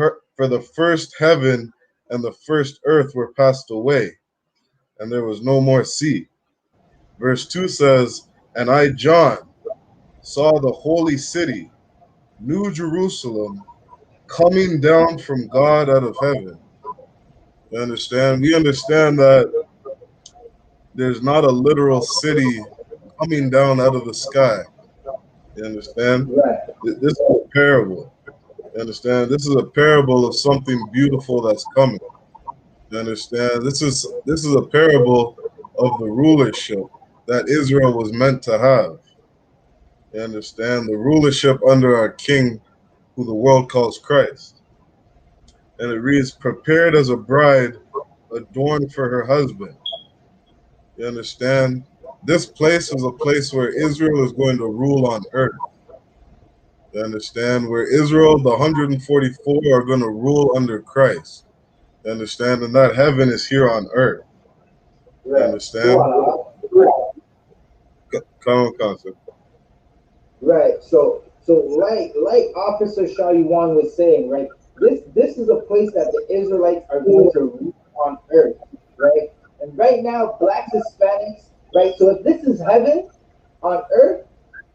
heaven and the first earth were passed away, and there was no more sea." Verse 2 says, "And I, John, saw the holy city, New Jerusalem, coming down from God out of heaven." You understand? We understand that there's not a literal city coming down out of the sky. You understand? Right. This is a parable. You understand? This is a parable of something beautiful that's coming. You understand? This is a parable of the rulership that Israel was meant to have. You understand? The rulership under our king, who the world calls Christ. And it reads, prepared as a bride adorned for her husband. You understand? This place is a place where Israel is going to rule on earth. You understand? Where Israel, the 144, are going to rule under Christ. You understand? And that heaven is here on earth. You Right. understand? Common concept. Right. So like Officer Shaliwan was saying, right? This is a place that the Israelites are going to rule on earth, right? And right now, blacks, Hispanics, right? So if this is heaven on earth,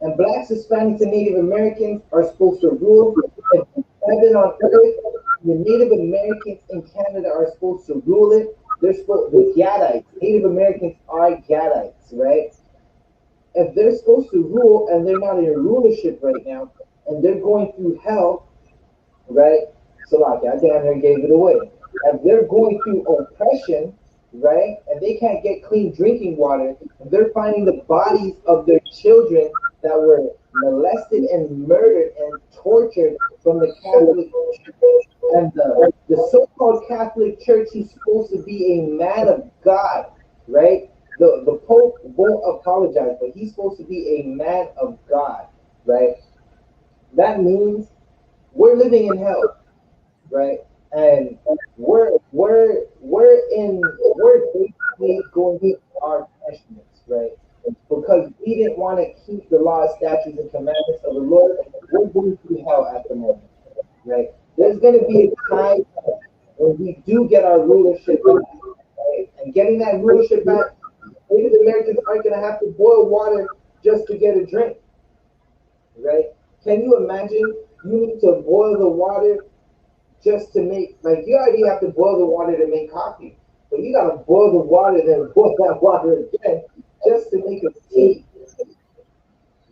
and blacks, Hispanics, and Native Americans are supposed to rule, if it's heaven on earth, the Native Americans in Canada are supposed to rule it. The Gadites, Native Americans are Gadites, right? If they're supposed to rule and they're not in rulership right now, and they're going through hell, right? So like I damn near gave it away. If they're going through oppression, right, and they can't get clean drinking water, and they're finding the bodies of their children that were molested and murdered and tortured from the Catholic Church, and the so-called Catholic Church, he's supposed to be a man of God, right? The Pope won't apologize, but he's supposed to be a man of God, right? That means we're living in hell, right? And we're basically going through our punishments, right? Because we didn't want to keep the law, statutes, and commandments of the Lord. We're going through hell at the moment, right? There's going to be a time when we do get our rulership back, right? And getting that rulership back, Native Americans aren't going to have to boil water just to get a drink, right? Can you imagine you need to boil the water just to make, like, you already have to boil the water to make coffee, but you got to boil the water, then boil that water again just to make a tea,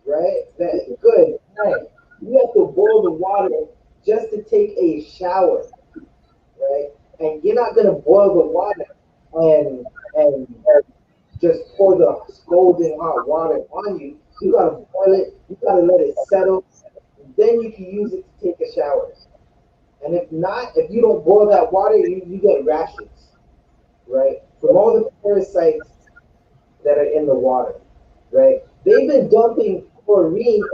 right? That good night. You have to boil the water just to take a shower, right? And you're not gonna boil the water and just pour the scalding hot water on you. You gotta boil it. You gotta let it settle. Then you can use it to take a shower. And if not, if you don't boil that water, you get rashes, right? From all the parasites that are in the water, right? They've been dumping chlorine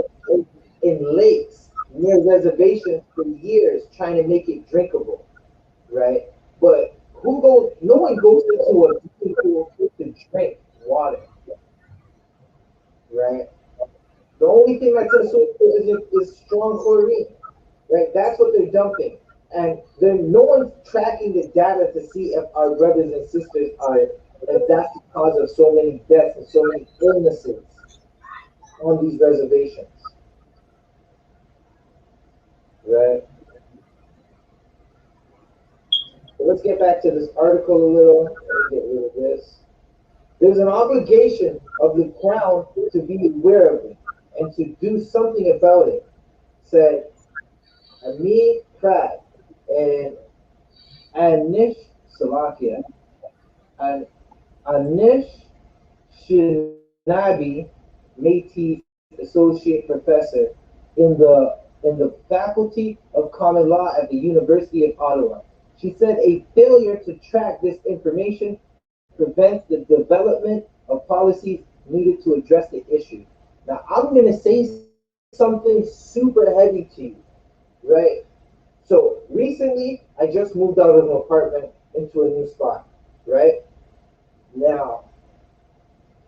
in lakes near reservations for years, trying to make it drinkable, right? But who goes? No one goes into a drinking pool to drink water, right? The only thing that's in a swimming pool is strong chlorine, right? That's what they're dumping, and then no one's tracking the data to see if our brothers and sisters are And that's the cause of so many deaths and so many illnesses on these reservations, right? So let's get back to this article a little. Let me get rid of this. There's an obligation of the Crown to be aware of it and to do something about it, said Ami Pratt and Anish Salakia and Anish Shinabi, Métis Associate Professor in the Faculty of Common Law at the University of Ottawa. She said a failure to track this information prevents the development of policies needed to address the issue. Now, I'm going to say something super heavy to you, right? So recently, I just moved out of an apartment into a new spot, right? Now,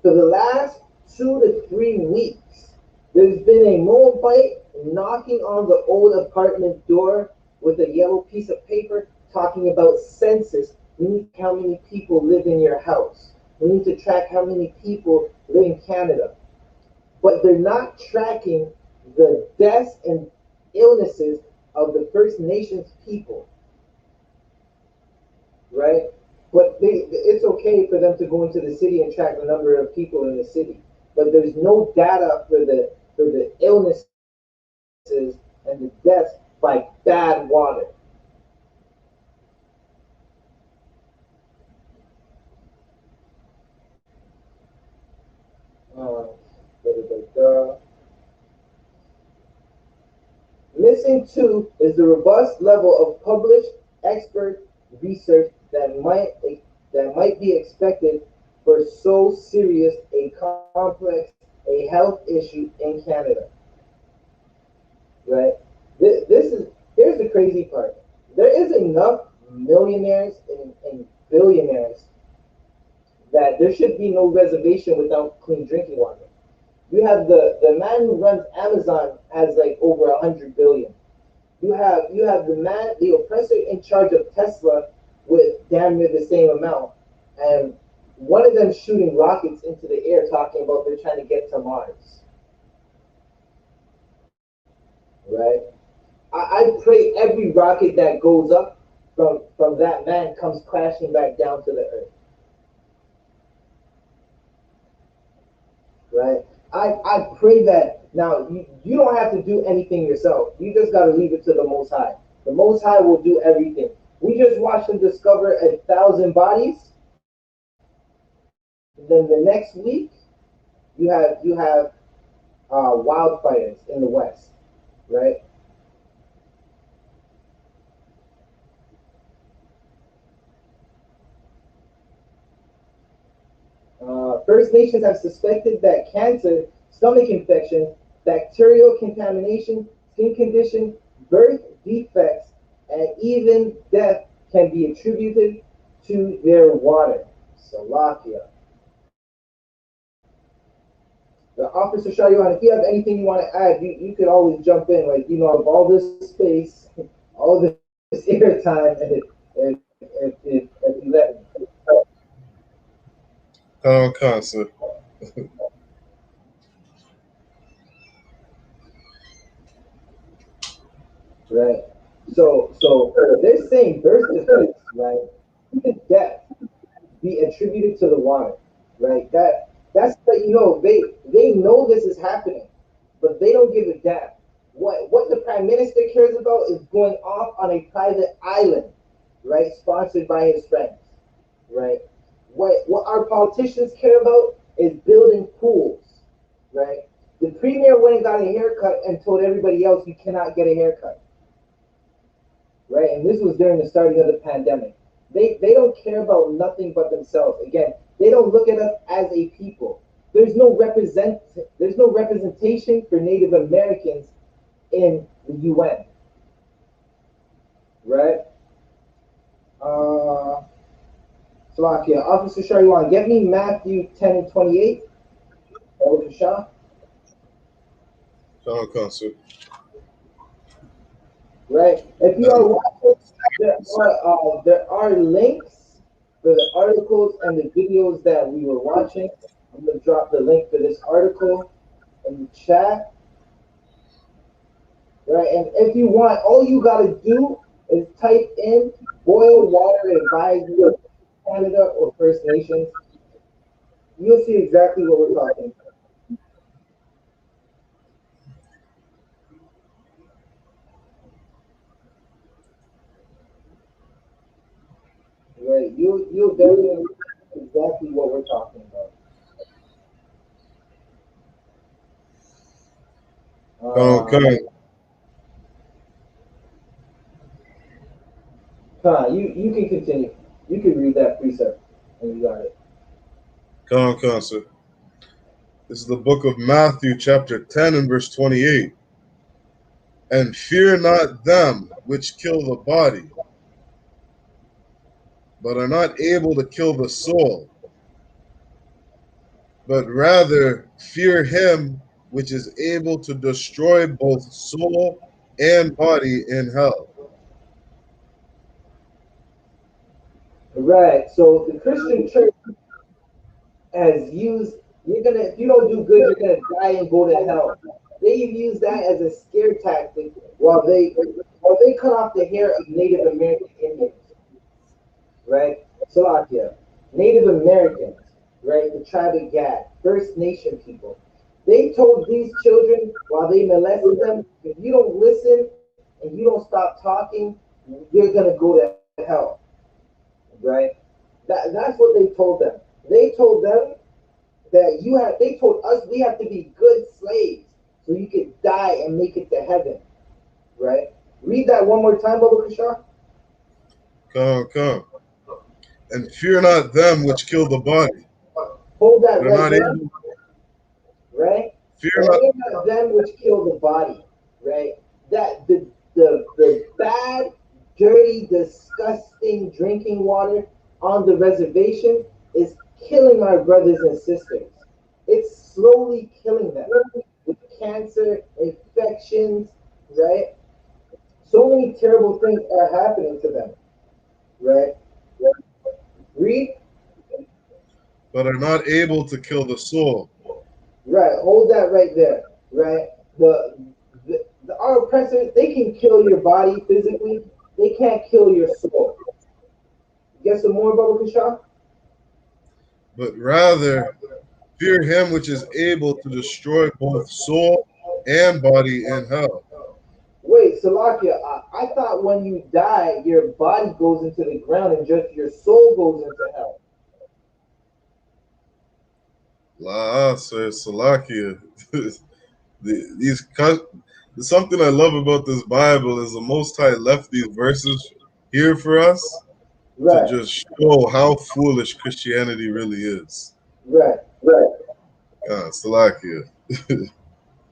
for the last 2 to 3 weeks, there's been a Moabite knocking on the old apartment door with a yellow piece of paper talking about census. We need to track how many people live in your house. We need to track how many people live in Canada. But they're not tracking the deaths and illnesses of the First Nations people, right? But it's okay for them to go into the city and track the number of people in the city. But there's no data for the illnesses and the deaths by bad water. Uh, da, da, da, da. Missing too is the robust level of published expert research that might be expected for so serious a complex a health issue in Canada. Right? This is Here's the crazy part. There is enough millionaires and billionaires that there should be no reservation without clean drinking water. You have the man who runs Amazon has like over 100 billion. You have the oppressor in charge of Tesla with damn near the same amount, and one of them shooting rockets into the air, talking about they're trying to get to Mars. Right? I pray every rocket that goes up from that man comes crashing back down to the earth. Right? I pray that now you don't have to do anything yourself. You just got to leave it to the Most High. The Most High will do everything. We just watched them discover 1,000 bodies. Then the next week, you have wildfires in the west, right? First Nations have suspected that cancer, stomach infection, bacterial contamination, skin condition, birth defects, and even death can be attributed to their water. Salakia. The officer Shah Yohan, if you have anything you want to add, you could always jump in. Like, of all this space, all this airtime, if you let me. Concert. Right. So they're saying birth defects, right? Even death be attributed to the water, right? That's they know this is happening, but they don't give a damn. What the prime minister cares about is going off on a private island, right? Sponsored by his friends, right? What our politicians care about is building pools, right? The premier went and got a haircut and told everybody else you cannot get a haircut, right? And this was during the starting of the pandemic. They don't care about nothing but themselves. Again, they don't look at us as a people. There's no representation for Native Americans in the UN, right? Uh, Slovakia. Officer Shah, you want to get me Matthew 10 and 28? Over to Shah. Concert. Right. If you are watching, there are links for the articles and the videos that we were watching. I'm gonna drop the link for this article in the chat. Right, and if you want, all you gotta do is type in boil water advisory Canada or First Nations. You'll see exactly what we're talking about. Right, you'll definitely see exactly what we're talking about. Okay. You can continue. You can read that precept, and you got it. Come, sir. This is the book of Matthew, chapter 10, and verse 28. And fear not them which kill the body, but are not able to kill the soul, but rather fear him which is able to destroy both soul and body in hell. Right. So the Christian church has used, you're gonna, if you don't do good, you're gonna die and go to hell. They've used that as a scare tactic while they cut off the hair of Native American Indians. Right? Salakia. Native Americans, right? The tribe of Gad, First Nation people. They told these children while they molested them, if you don't listen and you don't stop talking, you're gonna go to hell. Right? That's what they told them. They told them they told us we have to be good slaves so you could die and make it to heaven. Right? Read that one more time, Baba Kishar. Come. And fear not them which kill the body. Hold that They're right not there. able. Right? Fear not. Fear not them which kill the body. Right? That the bad, dirty, disgusting drinking water on the reservation is killing our brothers and sisters. It's slowly killing them with cancer, infections, right? So many terrible things are happening to them, right? Read, But are not able to kill the soul. right? Hold that right there, right? Our oppressors, they can kill your body physically, they can't kill your soul. Get some more, Baba Kasha? But rather fear him which is able to destroy both soul and body in hell. Wait, Salakia, I thought when you die, your body goes into the ground and just your soul goes into hell. La says Salakia. These something I love about this Bible is the Most High left these verses here for us to Right, just show how foolish Christianity really is. right, Salakia.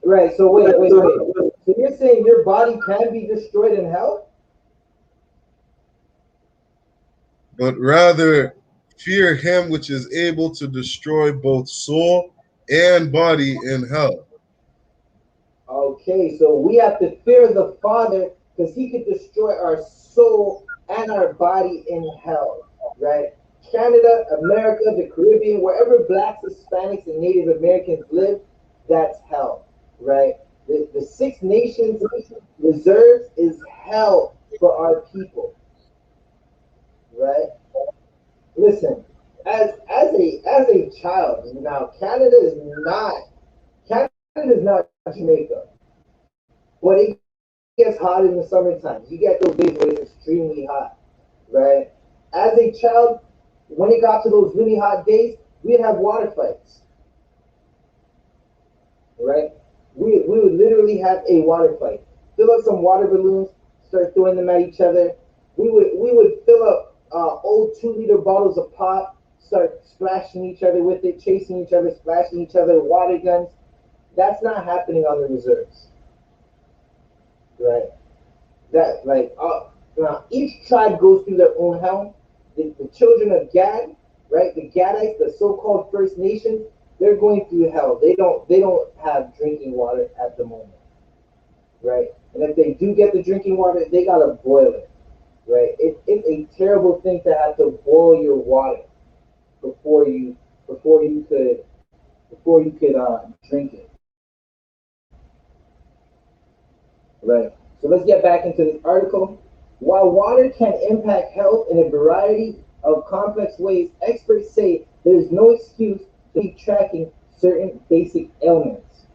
right. So wait. So you're saying your body can be destroyed in hell? But rather fear him which is able to destroy both soul and body in hell. Okay, so we have to fear the Father because he could destroy our soul and our body in hell, right? Canada, America, the Caribbean, wherever blacks, Hispanics, and Native Americans live, that's hell, right? The Six Nations reserves is hell for our people, right? Listen, as a child, now Canada is not Jamaica, but it gets hot in the summertime. You get those days where it's extremely hot, right? As a child, when it got to those really hot days, we'd have water fights, right? We would literally have a water fight. Fill up some water balloons, start throwing them at each other. We would fill up old 2 liter bottles of pop, start splashing each other with it, chasing each other, splashing each other, water guns. That's not happening on the reserves, right? That now each tribe goes through their own hell. The children of Gad, right? The Gadites, the so-called First Nations, they're going through hell. They don't have drinking water at the moment, right? And if they do get the drinking water, they gotta boil it. right? It's a terrible thing to have to boil your water before you before you could drink it, right? So let's get back into this article. While water can impact health in a variety of complex ways, experts say there is no excuse to keep tracking certain basic ailments.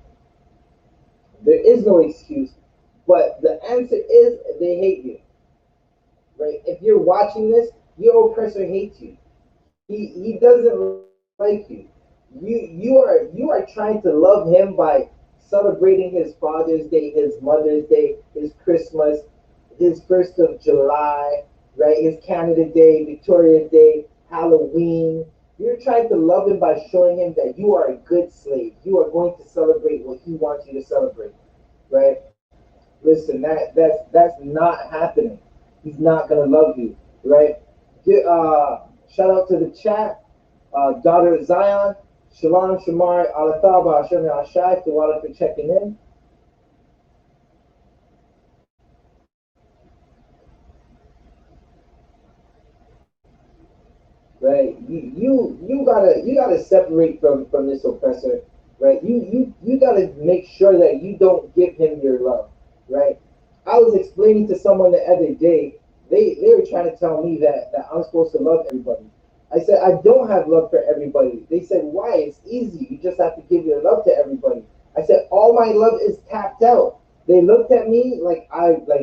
There is no excuse, but the answer is they hate you, right? If you're watching this, your oppressor hates you. He doesn't like you. You are trying to love him by celebrating his Father's Day, his Mother's Day, his Christmas, his July, right? His Canada Day, Victoria Day, Halloween. You're trying to love him by showing him that you are a good slave. You are going to celebrate what he wants you to celebrate, right? Listen, that's not happening. He's not gonna love you, right? Shout out to the chat, daughter of Zion, Shalom Shamar Alataba Hashem Ashai, Tawala for checking in. Right? You gotta separate from this oppressor, right? You gotta make sure that you don't give him your love, right? I was explaining to someone the other day, they were trying to tell me that I'm supposed to love everybody. I said I don't have love for everybody. They said why? It's easy. You just have to give your love to everybody. I said all my love is tapped out. They looked at me like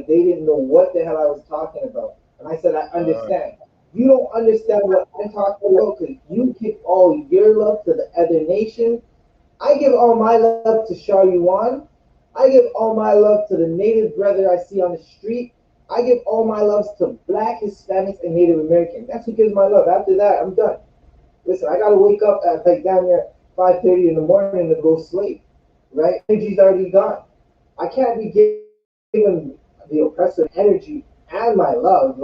they didn't know what the hell I was talking about, and I said I understand. You don't understand what I'm talking about because you give all your love to the other nation. I give all my love to Shar Yuan. I give all my love to the native brother I see on the street. I give all my loves to black, Hispanics, and Native Americans. That's who gives my love. After that, I'm done. Listen, I gotta wake up at like down there 5:30 in the morning to go sleep. Right? Energy's already gone. I can't be giving the oppressive energy and my love.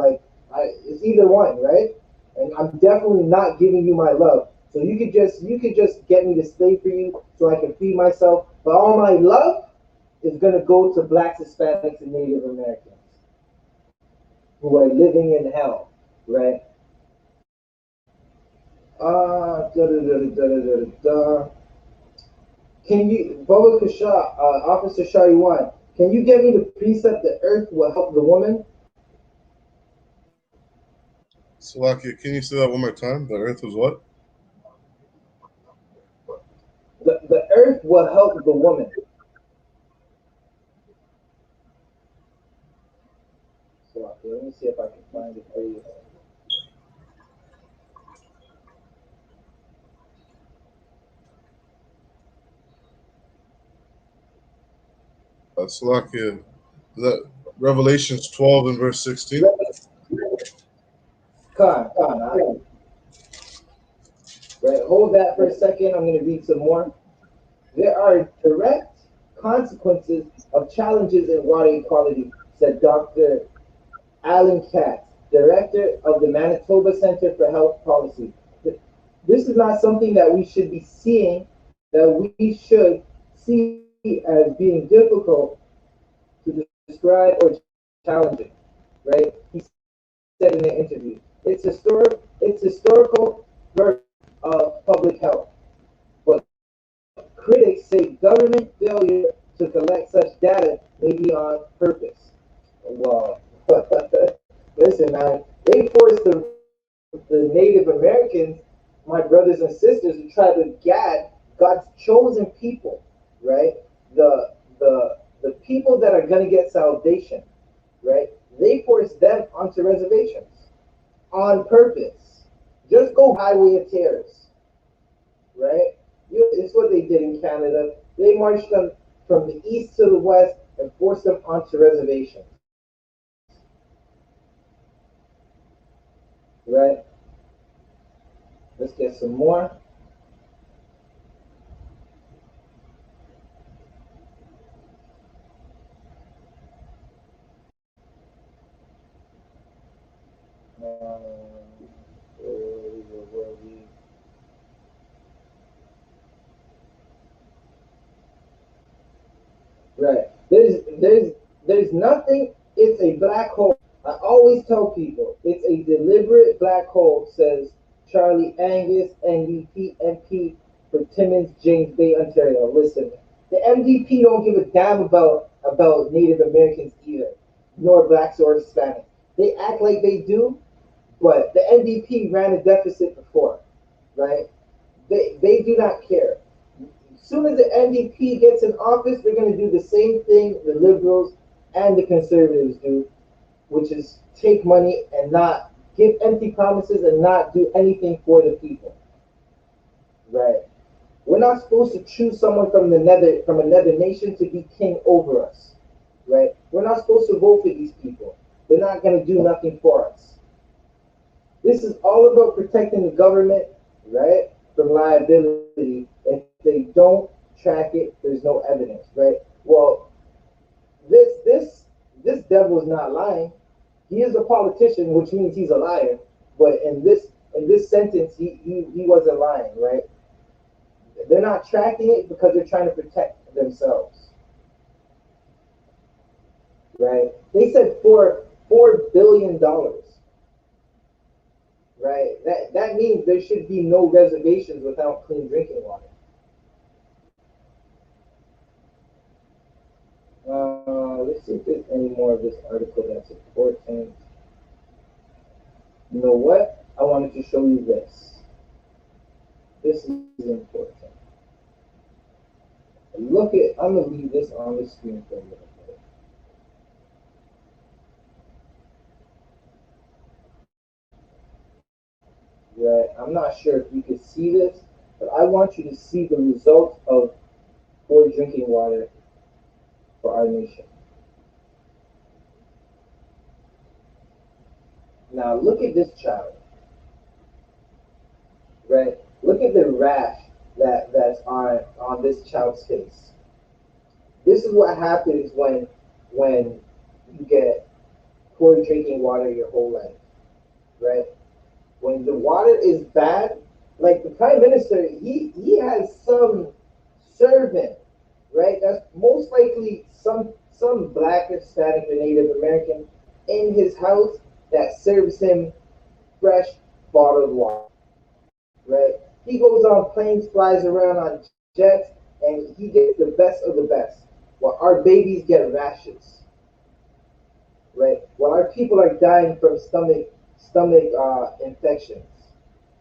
It's either one, right? And I'm definitely not giving you my love. So you could just get me to slave for you so I can feed myself. But all my love is gonna go to blacks, Hispanics, and Native Americans who are living in hell, right? Da da da da da da da. Can you, Baba Kasha, Officer Shariwan, can you get me the precept the earth will help the woman? Salakia, can you say that one more time? The earth was what? The earth will help the woman. So okay, let me see if I can find it for you. Salakia, is that Revelations 12 and verse 16? Con. Right, hold that for a second. I'm going to read some more. There are direct consequences of challenges in water equality, said Dr. Alan Katz, director of the Manitoba Center for Health Policy. This is not something that we should be seeing, that we should see as being difficult to describe or challenging, right? He said in the interview, it's historical version of public health. But critics say government failure to collect such data may be on purpose. Well, listen, man, they forced the Native Americans, my brothers and sisters, the tribe of Gad, God's chosen people, right? The people that are gonna get salvation, right? They forced them onto reservations on purpose. Just go highway of terrors, right? It's what they did in Canada. They marched them from the east to the west and forced them onto reservations, right? Let's get some more. Where we? Right. There's nothing. It's a black hole. I always tell people it's a deliberate black hole, says Charlie Angus, NDP MP for Timmins, James Bay, Ontario. Listen, the MDP don't give a damn about Native Americans either, nor blacks or Hispanics. They act like they do, but the NDP ran a deficit before, right? They do not care. As soon as the NDP gets in office, they're going to do the same thing the liberals and the conservatives do, which is take money and not give empty promises and not do anything for the people. Right? We're not supposed to choose someone from another nation to be king over us. Right? We're not supposed to vote for these people. They're not going to do nothing for us. This is all about protecting the government, right, from liability. If they don't track it, there's no evidence, right? Well, this devil is not lying. He is a politician, which means he's a liar. But in this sentence, he wasn't lying, right? They're not tracking it because they're trying to protect themselves, right? They said $4 billion, right? That means there should be no reservations without clean drinking water. Let's see if there's any more of this article that's important. You know what? I wanted to show you this. This is important. I'm gonna leave this on the screen for a little bit. Right? I'm not sure if you can see this, but I want you to see the results of poor drinking water for our nation. Now look at this child, right? Look at the rash that's on this child's face. This is what happens when you get poor drinking water your whole life, right? When the water is bad, like the prime minister, he has some servant, right? That's most likely some black, Hispanic, or Native American in his house that serves him fresh bottled water, right? He goes on planes, flies around on jets, and he gets the best of the best. While our babies get rashes, right? While our people are dying from stomach infections,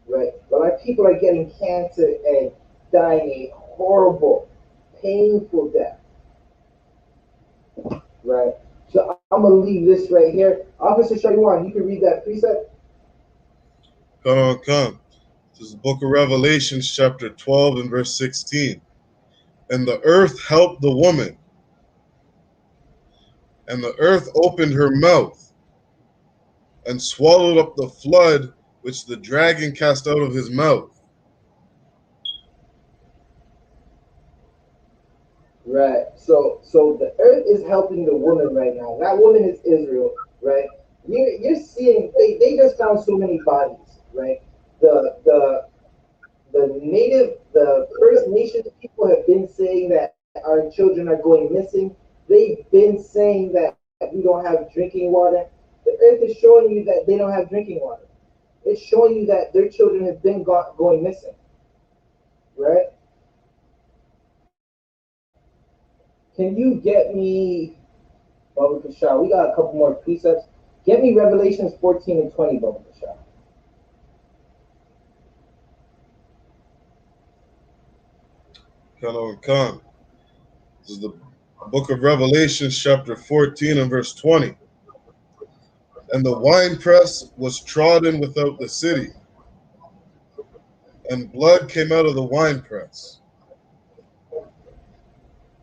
right? While our people are getting cancer and dying a horrible, painful death, right? So I'm gonna leave this right here. Officer Shariwan, you can read that precept. Come. This is the book of Revelations, chapter 12 and verse 16. And the earth helped the woman, and the earth opened her mouth and swallowed up the flood which the dragon cast out of his mouth. Right. So the earth is helping the woman right now. That woman is Israel, right? You're seeing they just found so many bodies, right? The the the First Nations people have been saying that our children are going missing. They've been saying that we don't have drinking water. The earth is showing you that they don't have drinking water. It's showing you that their children have been going missing, right? Can you get me, Baba Kashar? We got a couple more precepts. Get me Revelations 14 and 20, Baba Kashar. Come. This is the book of Revelations, chapter 14 and verse 20. And the winepress was trodden without the city, and blood came out of the winepress,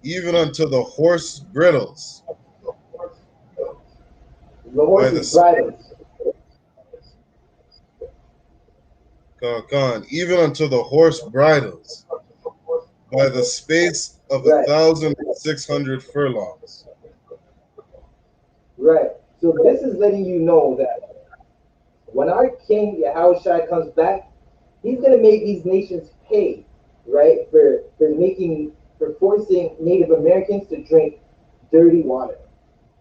even unto the horse bridles, The by horse's bridles. even unto the horse bridles, by the space of Right. 1,600 furlongs. Right. So this is letting you know that when our king Yahushua comes back, he's gonna make these nations pay, right, for forcing Native Americans to drink dirty water.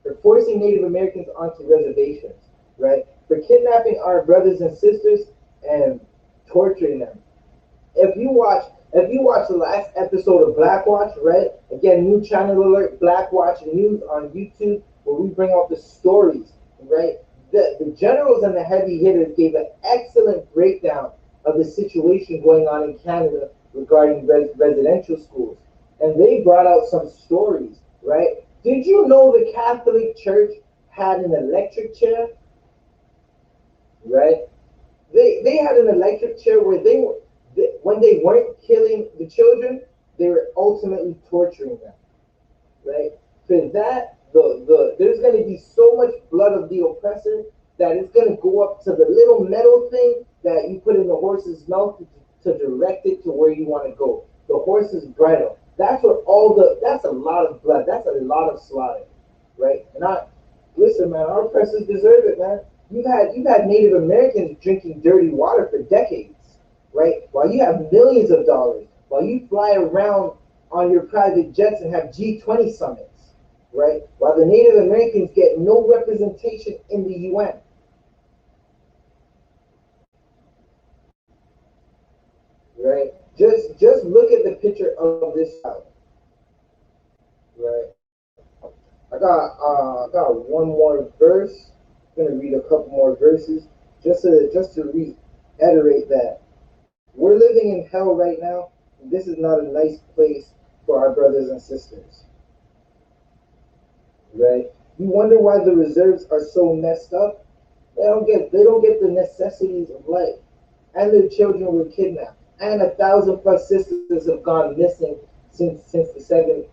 for forcing Native Americans onto reservations, right? For kidnapping our brothers and sisters and torturing them. If you watch the last episode of Black Watch, right? Again, new channel alert, Black Watch News on YouTube, where we bring out the stories, right? The generals and the heavy hitters gave an excellent breakdown of the situation going on in Canada regarding residential schools. And they brought out some stories, right? Did you know the Catholic Church had an electric chair, right? They had an electric chair where when they weren't killing the children, they were ultimately torturing them, right? For that, there's going to be so much blood of the oppressor that it's going to go up to the little metal thing that you put in the horse's mouth to direct it to where you want to go. The horse's bridle. That's what that's a lot of blood. That's a lot of slaughter, right? And listen, man, our oppressors deserve it, man. You've had Native Americans drinking dirty water for decades, right? While you have millions of dollars, while you fly around on your private jets and have G20 summits, right? While the Native Americans get no representation in the UN. Right? Just look at the picture of this child. Right? I got one more verse. I'm gonna read a couple more verses just to reiterate that we're living in hell right now. This is not a nice place for our brothers and sisters. Right? You wonder why the reserves are so messed up? They don't get the necessities of life. And their children were kidnapped. And 1,000 plus sisters have gone missing since the 70s.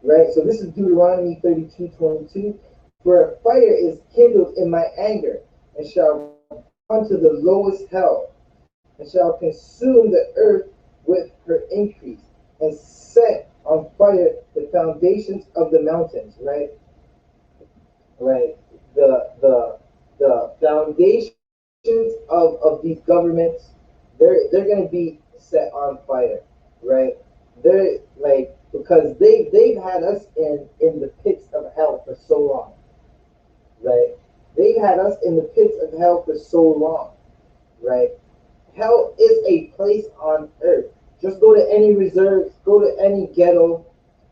Right? So this is Deuteronomy 32:22. For a fire is kindled in my anger, and shall burn to the lowest hell, and shall consume the earth with her increase, and set on fire the foundations of the mountains. Right? Right? The foundations of these governments, they're gonna be set on fire, right? They're like, because they've had us in the pits of hell for so long, right? They've had us in the pits of hell for so long, right? Hell is a place on earth. Just go to any reserves, go to any ghetto,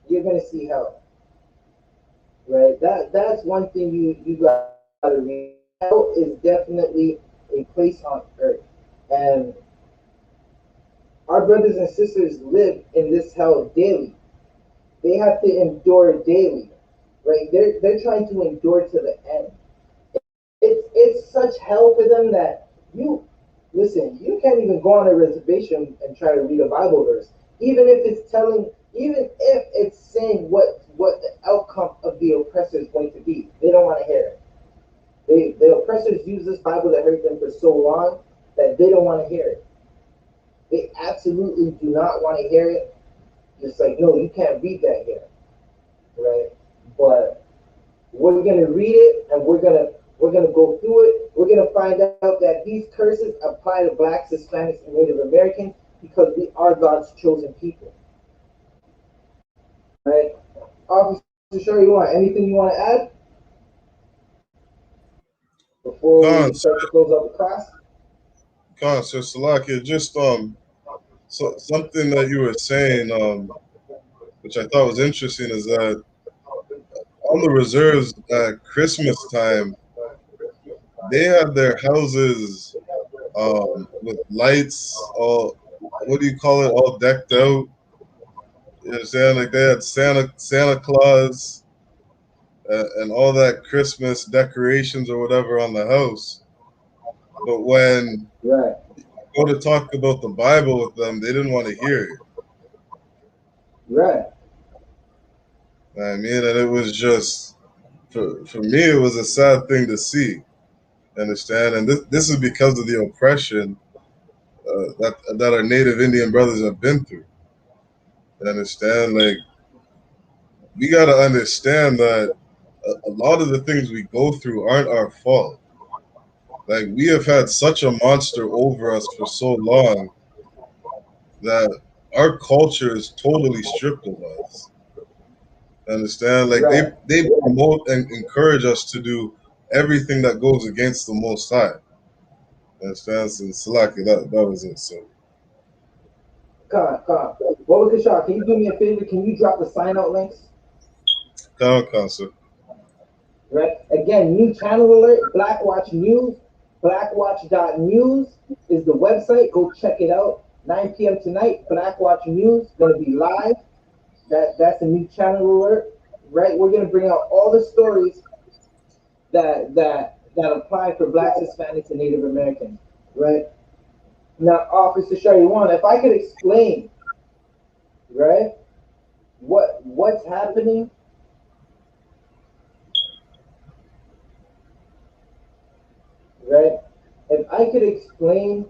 you're gonna see hell, right? That's one thing you gotta read. Hell is definitely a place on earth, and our brothers and sisters live in this hell daily. They have to endure daily, right? They're trying to endure to the end. It's such hell for them that you can't even go on a reservation and try to read a Bible verse, even if it's saying what the outcome of the oppressor is going to be. They don't want to hear it. The oppressors use this Bible to hurt them for so long that they don't want to hear it. They absolutely do not want to hear it. It's like, no, you can't read that here, right? But we're gonna read it, and we're gonna go through it. We're gonna find out that these curses apply to blacks, Hispanics, and Native Americans because we are God's chosen people, right? Officer Sure, anything you want to add before we Khan, start to close out the class? Sir Salakia, just something that you were saying, which I thought was interesting, is that on the reserves at Christmas time, they had their houses with lights, all, what do you call it, all decked out. You understand? Like they had Santa Claus and all that Christmas decorations or whatever on the house. But when Right, you go to talk about the Bible with them, they didn't want to hear it. right, I mean, and it was just for me, it was a sad thing to see. Understand? And this is because of the oppression that our Native Indian brothers have been through. You understand? Like we got to understand that a lot of the things we go through aren't our fault. Like we have had such a monster over us for so long that our culture is totally stripped of us. Understand? Like Right. they promote and encourage us to do everything that goes against the Most High. Understand? So Salaki, that was it. So Con. What was the shot? Can you do me a favor? Can you drop the sign out links? Con, sir. Right. Again, new channel alert, Blackwatch News. Blackwatch.news is the website. Go check it out. 9 p.m. tonight. Blackwatch News gonna be live. That's a new channel alert. Right. We're gonna bring out all the stories that apply for Blacks, Hispanics, and Native Americans. Right. Now, Officer Shariwan, if I could explain, right, what's happening, right? If I could explain,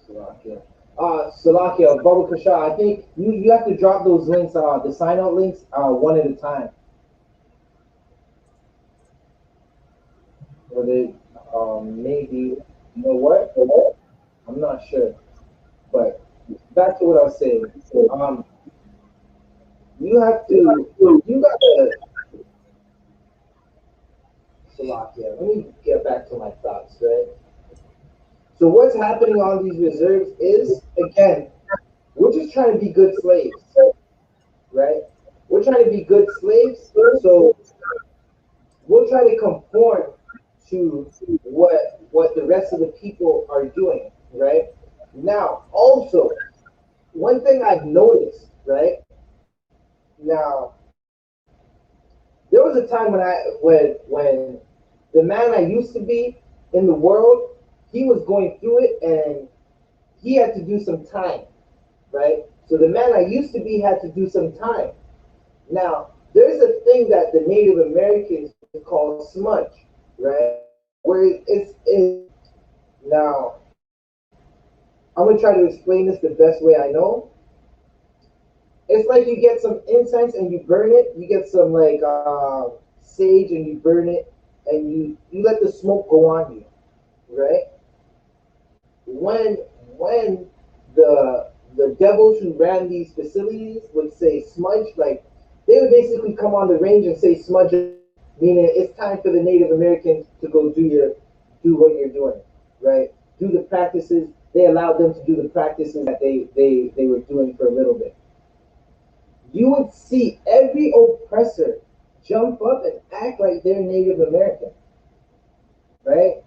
Salakia, Baba Kasha, I think you have to drop those links, the sign out links, one at a time. Or they, maybe, you know what? I'm not sure. But back to what I was saying. You gotta, Salakia, let me get back to my thoughts, right? So what's happening on these reserves is, again, we're just trying to be good slaves, right? We're trying to be good slaves, so we'll try to conform to what the rest of the people are doing, right? Now, also, one thing I've noticed, right? Now, there was a time when the man I used to be in the world, he was going through it and he had to do some time, right? So the man I used to be had to do some time. Now, there's a thing that the Native Americans call smudge, right? Where it's now, I'm gonna try to explain this the best way I know. It's like you get some incense and you burn it. You get some like sage and you burn it, and you let the smoke go on you, right? When the devils who ran these facilities would say smudge, like they would basically come on the range and say smudge, meaning it's time for the Native Americans to go do what you're doing, right? Do the practices. They allowed them to do the practices that they were doing for a little bit. You would see every oppressor jump up and act like they're Native American, right?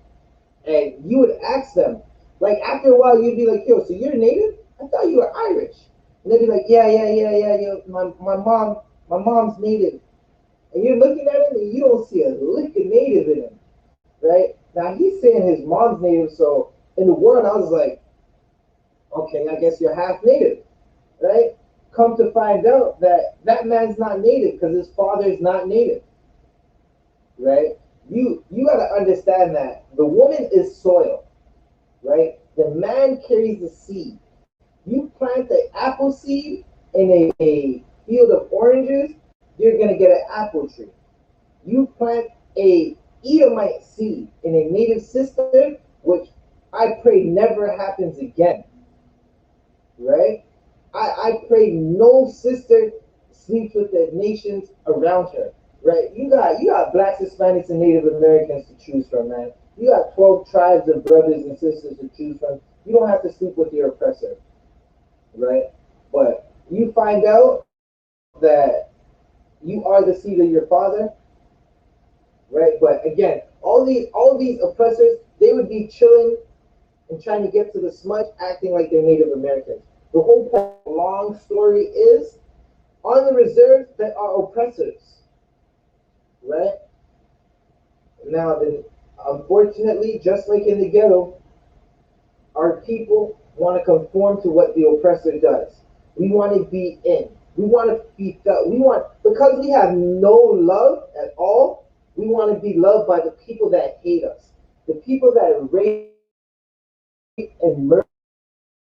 And you would ask them, like after a while, you'd be like, "Yo, so you're Native? I thought you were Irish." And they'd be like, "Yeah. My mom's Native." And you're looking at him, and you don't see a lick of Native in him, right? Now he's saying his mom's Native, so in the world, I was like, "Okay, I guess you're half Native." Right? Come to find out that that man's not native because his father is not native. Right? You got to understand that the woman is soil. Right? The man carries the seed. You plant the apple seed in a field of oranges, you're gonna get an apple tree. You plant a Edomite seed in a native system, which I pray never happens again. Right? I pray no sister sleeps with the nations around her. Right? You got blacks, Hispanics, and Native Americans to choose from, man. You got 12 tribes of brothers and sisters to choose from. You don't have to sleep with your oppressor, right? But you find out that you are the seed of your father, right? But again, all these oppressors, they would be chilling and trying to get to the smudge, acting like they're Native Americans. The whole long story is on the reserves that are oppressors, right? Now, then, unfortunately, just like in the ghetto, our people want to conform to what the oppressor does. We want to be in. We want to be felt. We want, because we have no love at all, we want to be loved by the people that hate us. The people that rape and murder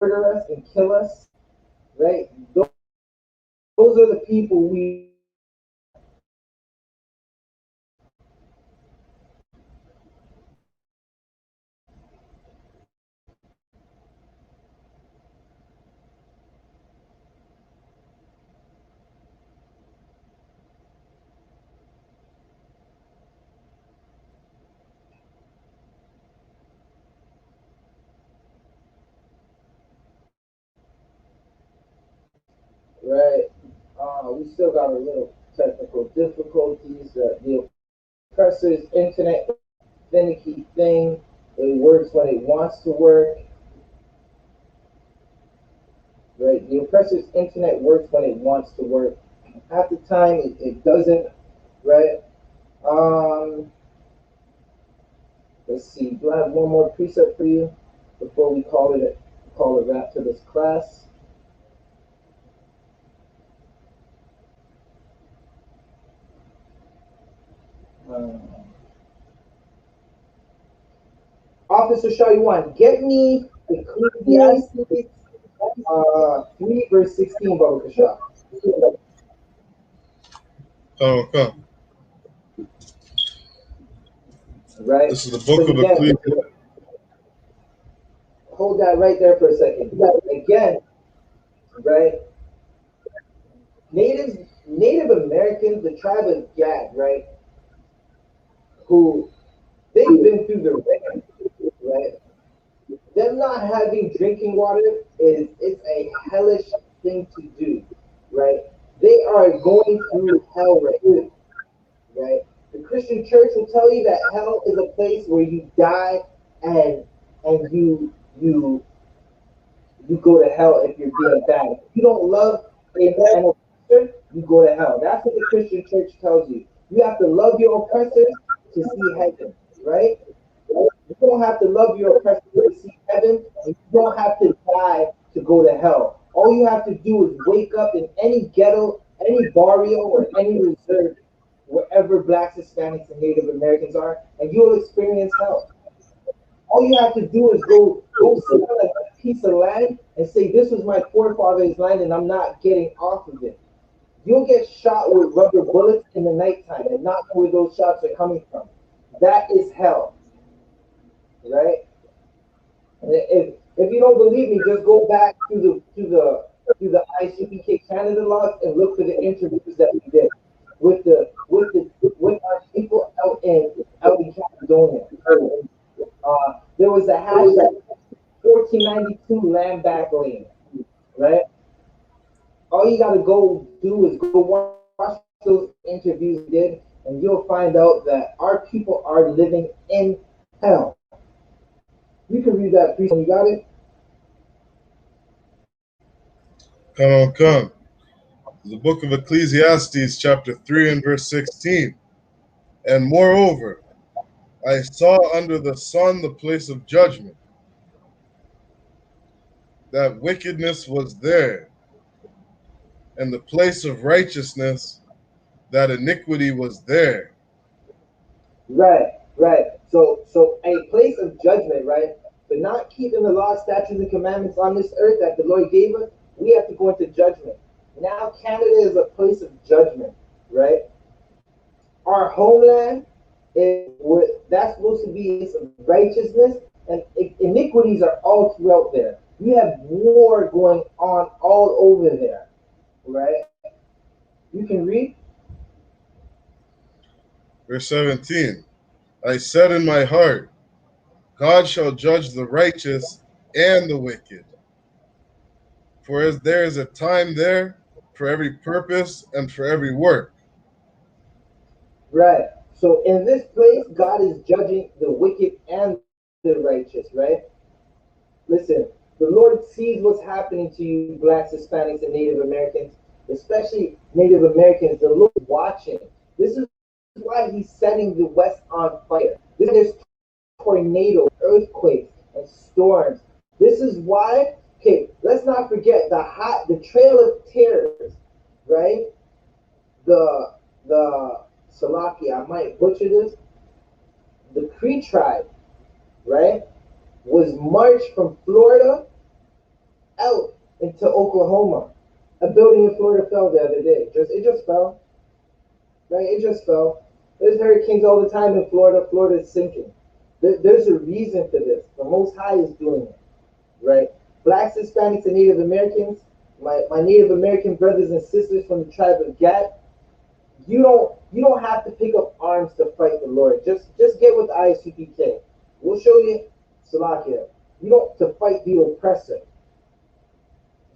us and kill us, right? Those are the people we right? We still got a little technical difficulties. The oppressor's internet finicky thing. It works when it wants to work, right? The oppressor's internet works when it wants to work. Half the time it doesn't, right? Let's see. Do I have one more precept for you before we call it a wrap to this class? Officer Shaw, you want get me Ecclesiastes 3 verse 16, Baba Kasha. Come. Right? This is the book Because of again, Ecclesiastes. hold that right there for a second. Again, right? Native Americans, the tribe of Gad, right? Who they've been through the ringer, right? Them not having drinking water it's a hellish thing to do, right? They are going through hell right now, right? The Christian church will tell you that hell is a place where you die and you go to hell if you're being bad. If you don't love an oppressor, you go to hell. That's what the Christian church tells you. You have to love your oppressors to see heaven, right? You don't have to love your oppressor to see heaven, and you don't have to die to go to hell. All you have to do is wake up in any ghetto, any barrio, or any reserve, wherever blacks, Hispanics, and Native Americans are, and you'll experience hell. All you have to do is go sit on a piece of land and say, "This was my forefather's land, and I'm not getting off of it." You'll get shot with rubber bullets in the nighttime and not know where those shots are coming from. That is hell, right? And if you don't believe me, just go back to the I.S.U.P.K. Canada logs and look for the interviews that we did with our people out in Caledonia. There was a hashtag 1492 land back lane, right? All you gotta go do is go watch those interviews we did, and you'll find out that our people are living in hell. You can read that piece when you got it. Come. The book of Ecclesiastes, chapter 3 and verse 16. And moreover, I saw under the sun the place of judgment, that wickedness was there, and the place of righteousness, that iniquity was there. Right. So a place of judgment, right? But not keeping the law, statutes, and commandments on this earth that the Lord gave us, we have to go into judgment. Now Canada is a place of judgment, right? Our homeland is where that's supposed to be some righteousness, and iniquities are all throughout there. You have war going on all over there, right? You can read. Verse 17. I said in my heart, God shall judge the righteous and the wicked. For as there is a time there for every purpose and for every work. Right. So in this place, God is judging the wicked and the righteous, right? Listen, the Lord sees what's happening to you, blacks, Hispanics, and Native Americans, especially Native Americans. The Lord is watching. This is why He's setting the West on fire. There's tornadoes, earthquakes, and storms. This is why. Okay, let's not forget the Trail of Tears, right? The Salaki, I might butcher this. The Cree tribe, right, was marched from Florida out into Oklahoma. A building in Florida fell the other day. It just fell, right? It just fell. There's hurricanes all the time in Florida. Florida is sinking. There's a reason for this. The Most High is doing it, right? Blacks, Hispanics, and Native Americans, my Native American brothers and sisters from the tribe of Gad, you don't have to pick up arms to fight the Lord. Just get with I.S.U.P.K. We'll show you Salakia. You don't to fight the oppressor.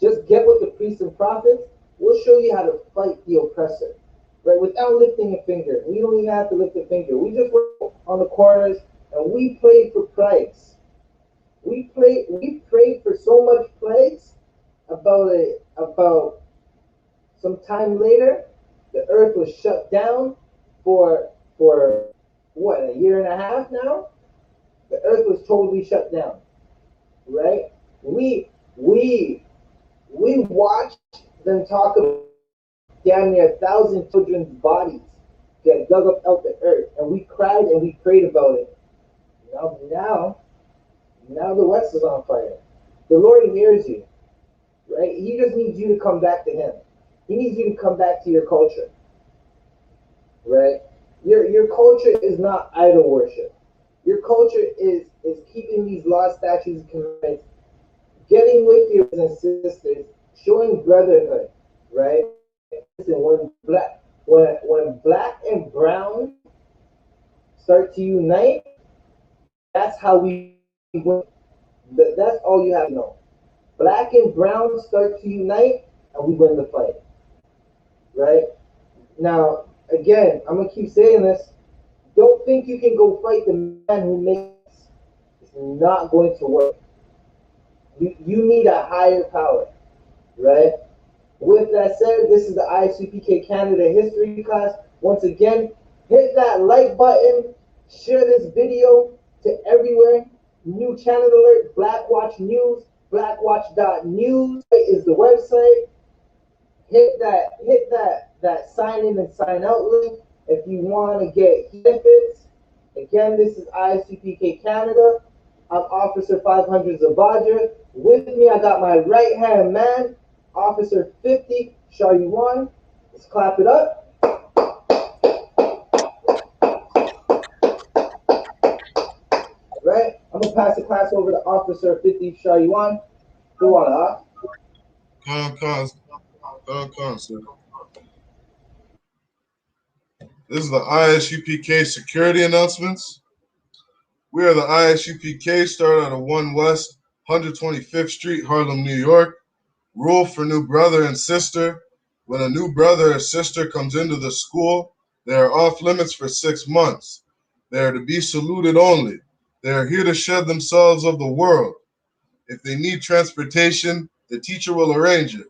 Just get with the priests and prophets. We'll show you how to fight the oppressor, right? Without lifting a finger. We don't even have to lift a finger. We just went on the corners and we prayed for plagues. We prayed for so much plagues about some time later, the earth was shut down for what, a year and a half now? The earth was totally shut down, right? We watched them talk about damn near 1,000 children's bodies get dug up out the earth, and we cried and we prayed about it. Now the West is on fire. The Lord hears you, right? He just needs you to come back to Him. He needs you to come back to your culture, right? Your culture is not idol worship. Your culture is keeping these laws, statutes, and commandments, getting with your brothers and sisters, showing brotherhood, right? Listen, when black and brown start to unite, that's how we win. That's all you have to know. Black and brown start to unite, and we win the fight, right? Now, again, I'm gonna keep saying this. Don't think you can go fight the man who makes it. It's not going to work. You need a higher power, right? With that said, this is the I.S.U.P.K. Canada History class. Once again, hit that like button, share this video to everywhere. New channel alert, Black Watch News, blackwatch.news is the website. Hit that sign in and sign out link if you want to get benefits. Again, this is I.S.U.P.K. Canada. I'm Officer 500 Zavadra. With me, I got my right hand man, Officer 50 Shayuan. Let's clap it up. Right? I'm gonna pass the class over to Officer 50 Shayuan. Go on, Sir. This is the I.S.U.P.K. security announcements. We are the I.S.U.P.K. Start out of 1 West 125th Street, Harlem, New York. Rule for new brother and sister. When a new brother or sister comes into the school, they are off limits for 6 months. They are to be saluted only. They are here to shed themselves of the world. If they need transportation, the teacher will arrange it.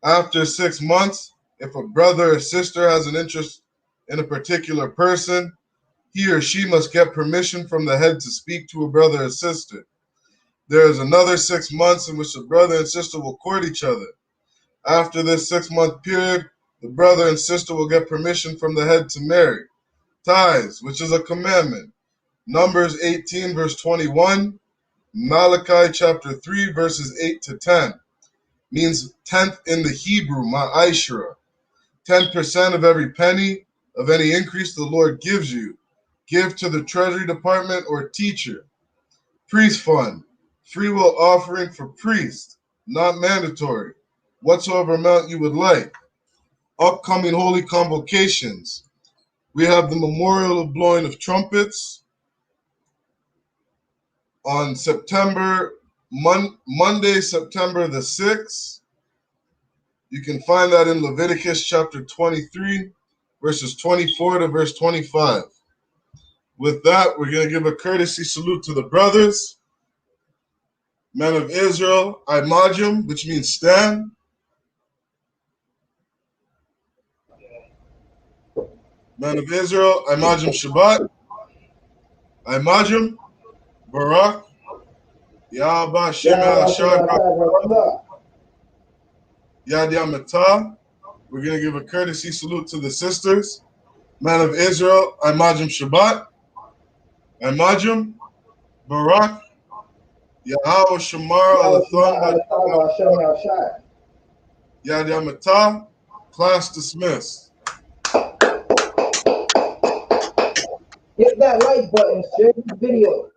After 6 months, if a brother or sister has an interest in a particular person, he or she must get permission from the head to speak to a brother or sister. There is another 6 months in which the brother and sister will court each other. After this 6-month period, the brother and sister will get permission from the head to marry. Tithes, which is a commandment. Numbers 18 verse 21, Malachi chapter 3 verses 8 to 10. Means tenth in the Hebrew, ma'ashra. 10% of every penny of any increase the Lord gives you. Give to the Treasury Department or teacher. Priest fund, free will offering for priest, not mandatory. Whatsoever amount you would like. Upcoming holy convocations. We have the memorial of blowing of trumpets on Monday, September the 6th. You can find that in Leviticus chapter 23, verses 24 to verse 25. With that, we're going to give a courtesy salute to the brothers. Men of Israel, Imajim, which means stand. Men of Israel, Imajim Shabbat. Imajim, Barak, Yahba Shem Ashar, Yad Yamatah. We're going to give a courtesy salute to the sisters. Men of Israel, Imajim Shabbat. Imajim, Barak, Yahweh Shamar Alathon, Yad Yamatah. Class dismissed. Hit that like button, share this video.